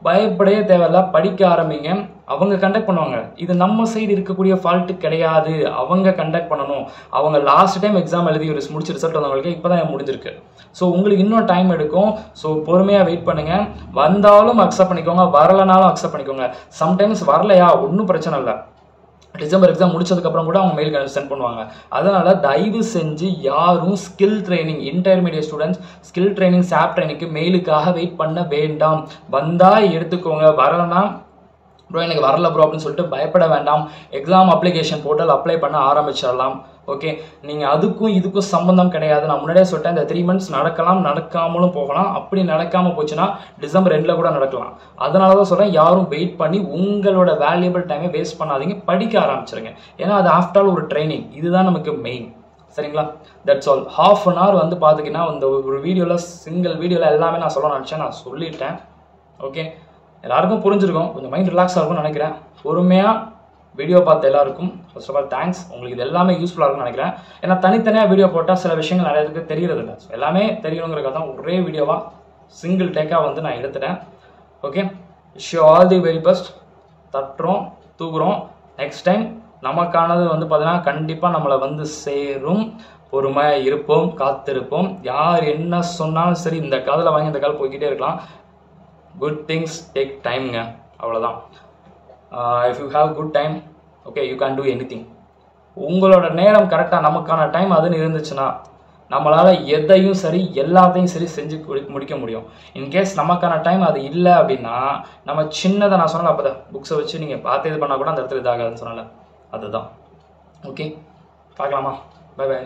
பயப்படையே தேவையில்ல, படிக்க ஆரம்பிங்க. அவங்க கண்டக்ட் பண்ணுவாங்க. இது நம்ம சைடு இருக்கக்கூடிய ஃபால்ட்டு கிடையாது, அவங்க கண்டக்ட் பண்ணணும். அவங்க லாஸ்ட் டைம் எக்ஸாம் எழுதி முடிச்சு ரிசல்ட் வந்தவங்களுக்கு இப்போ தான் முடிஞ்சிருக்கு. ஸோ உங்களுக்கு இன்னும் டைம் எடுக்கும். ஸோ பொறுமையாக வெயிட் பண்ணுங்கள். வந்தாலும் அக்செப்ட் பண்ணிக்கோங்க, வரலைனாலும் அக்செப்ட் பண்ணிக்கோங்க. சம்டைம்ஸ் வரலையா ஒன்றும் பிரச்சனை இல்லை, டிசம்பர் எக்ஸாம் முடிச்சதுக்கப்புறம் கூட அவங்க மெயில் சென்ட் பண்ணுவாங்க. அதனால் தயவு செஞ்சு யாரும் skill training intermediate students skill training சாப் ட்ரைனிங்க்கு மெயிலுக்காக வெயிட் பண்ண வேண்டாம். வந்தால் எடுத்துக்கோங்க, வரலன்னா ப்ரோ எனக்கு வரல ப்ரோ அப்படின்னு சொல்லிட்டு பயப்பட வேண்டாம். எக்ஸாம் அப்ளிகேஷன் போர்ட்டல் அப்ளை பண்ண ஆரம்பிச்சிடலாம். ஓகே, நீங்கள் அதுக்கும் இதுக்கும் சம்மந்தம் கிடையாது. நான் முன்னாடியே சொல்லிட்டேன், இந்த 3 months நடக்கலாம், நடக்காமலும் போகலாம். அப்படி நடக்காமல் போச்சுன்னா டிசம்பர் 2 கூட நடக்கலாம். அதனால தான் சொல்கிறேன், யாரும் வெயிட் பண்ணி உங்களோட வேல்யூபிள் டைமை வேஸ்ட் பண்ணாதீங்க, படிக்க ஆரம்பிச்சிருங்க. ஏன்னா அது ஆஃப்டர் ஆல் ஒரு ட்ரைனிங், இதுதான் நமக்கு மெயின். சரிங்களா? That's all. ½ an hour வந்து பார்த்திங்கன்னா இந்த ஒரு வீடியோவில் சிங்கிள் வீடியோவில் எல்லாமே நான் சொல்ல நினச்சேன், நான் சொல்லிட்டேன். ஓகே, எல்லாருக்கும் புரிஞ்சிருக்கும், கொஞ்சம் மைண்ட் ரிலாக்ஸாக இருக்கும்னு நினைக்கிறேன். பொறுமையாக வீடியோ பார்த்த எல்லாருக்கும் ஃபர்ஸ்ட் ஆஃப் ஆல் தேங்க்ஸ். உங்களுக்கு இது எல்லாமே யூஸ்ஃபுல்லாக இருக்கும்னு நினைக்கிறேன். ஏன்னா தனித்தனியாக வீடியோ போட்டால் சில விஷயங்கள் நிறைய பேருக்கு தெரியறதில்லை. ஸோ எல்லாமே தெரியணுங்கிறக்காக தான் ஒரே வீடியோவாக சிங்கிள் டேக்காக வந்து நான் எடுத்துட்டேன். Okay, wish you all the very best. தட்டுறோம், தூக்குறோம். நெக்ஸ்ட் டைம் நமக்கானது வந்து பார்த்தீங்கன்னா கண்டிப்பாக நம்மளை வந்து சேரும். பொறுமையாக இருப்போம், காத்திருப்போம். யார் என்ன சொன்னாலும் சரி, இந்த காதில் வாங்கி இந்த கால் போய்கிட்டே இருக்கலாம். குட் திங்ஸ் டேக் டைம்ங்க, அவ்வளோதான். If you have good time, okay, you can do anything. உங்களோட நேரம் கரெக்டாக நமக்கான டைம் அதுன்னு இருந்துச்சுன்னா நம்மளால் எதையும் சரி எல்லாத்தையும் சரி செஞ்சு முடிக்க முடியும். இன்கேஸ் நமக்கான டைம் அது இல்லை அப்படின்னா நம்ம சின்னதை நான் சொன்னேன் அப்போ தான் புக்ஸை வச்சு நீங்கள் பார்த்து இது பண்ணால் கூட அந்த இடத்துல இதாகாதுன்னு சொன்னால அதுதான். ஓகே, பார்க்கலாமா? Bye by.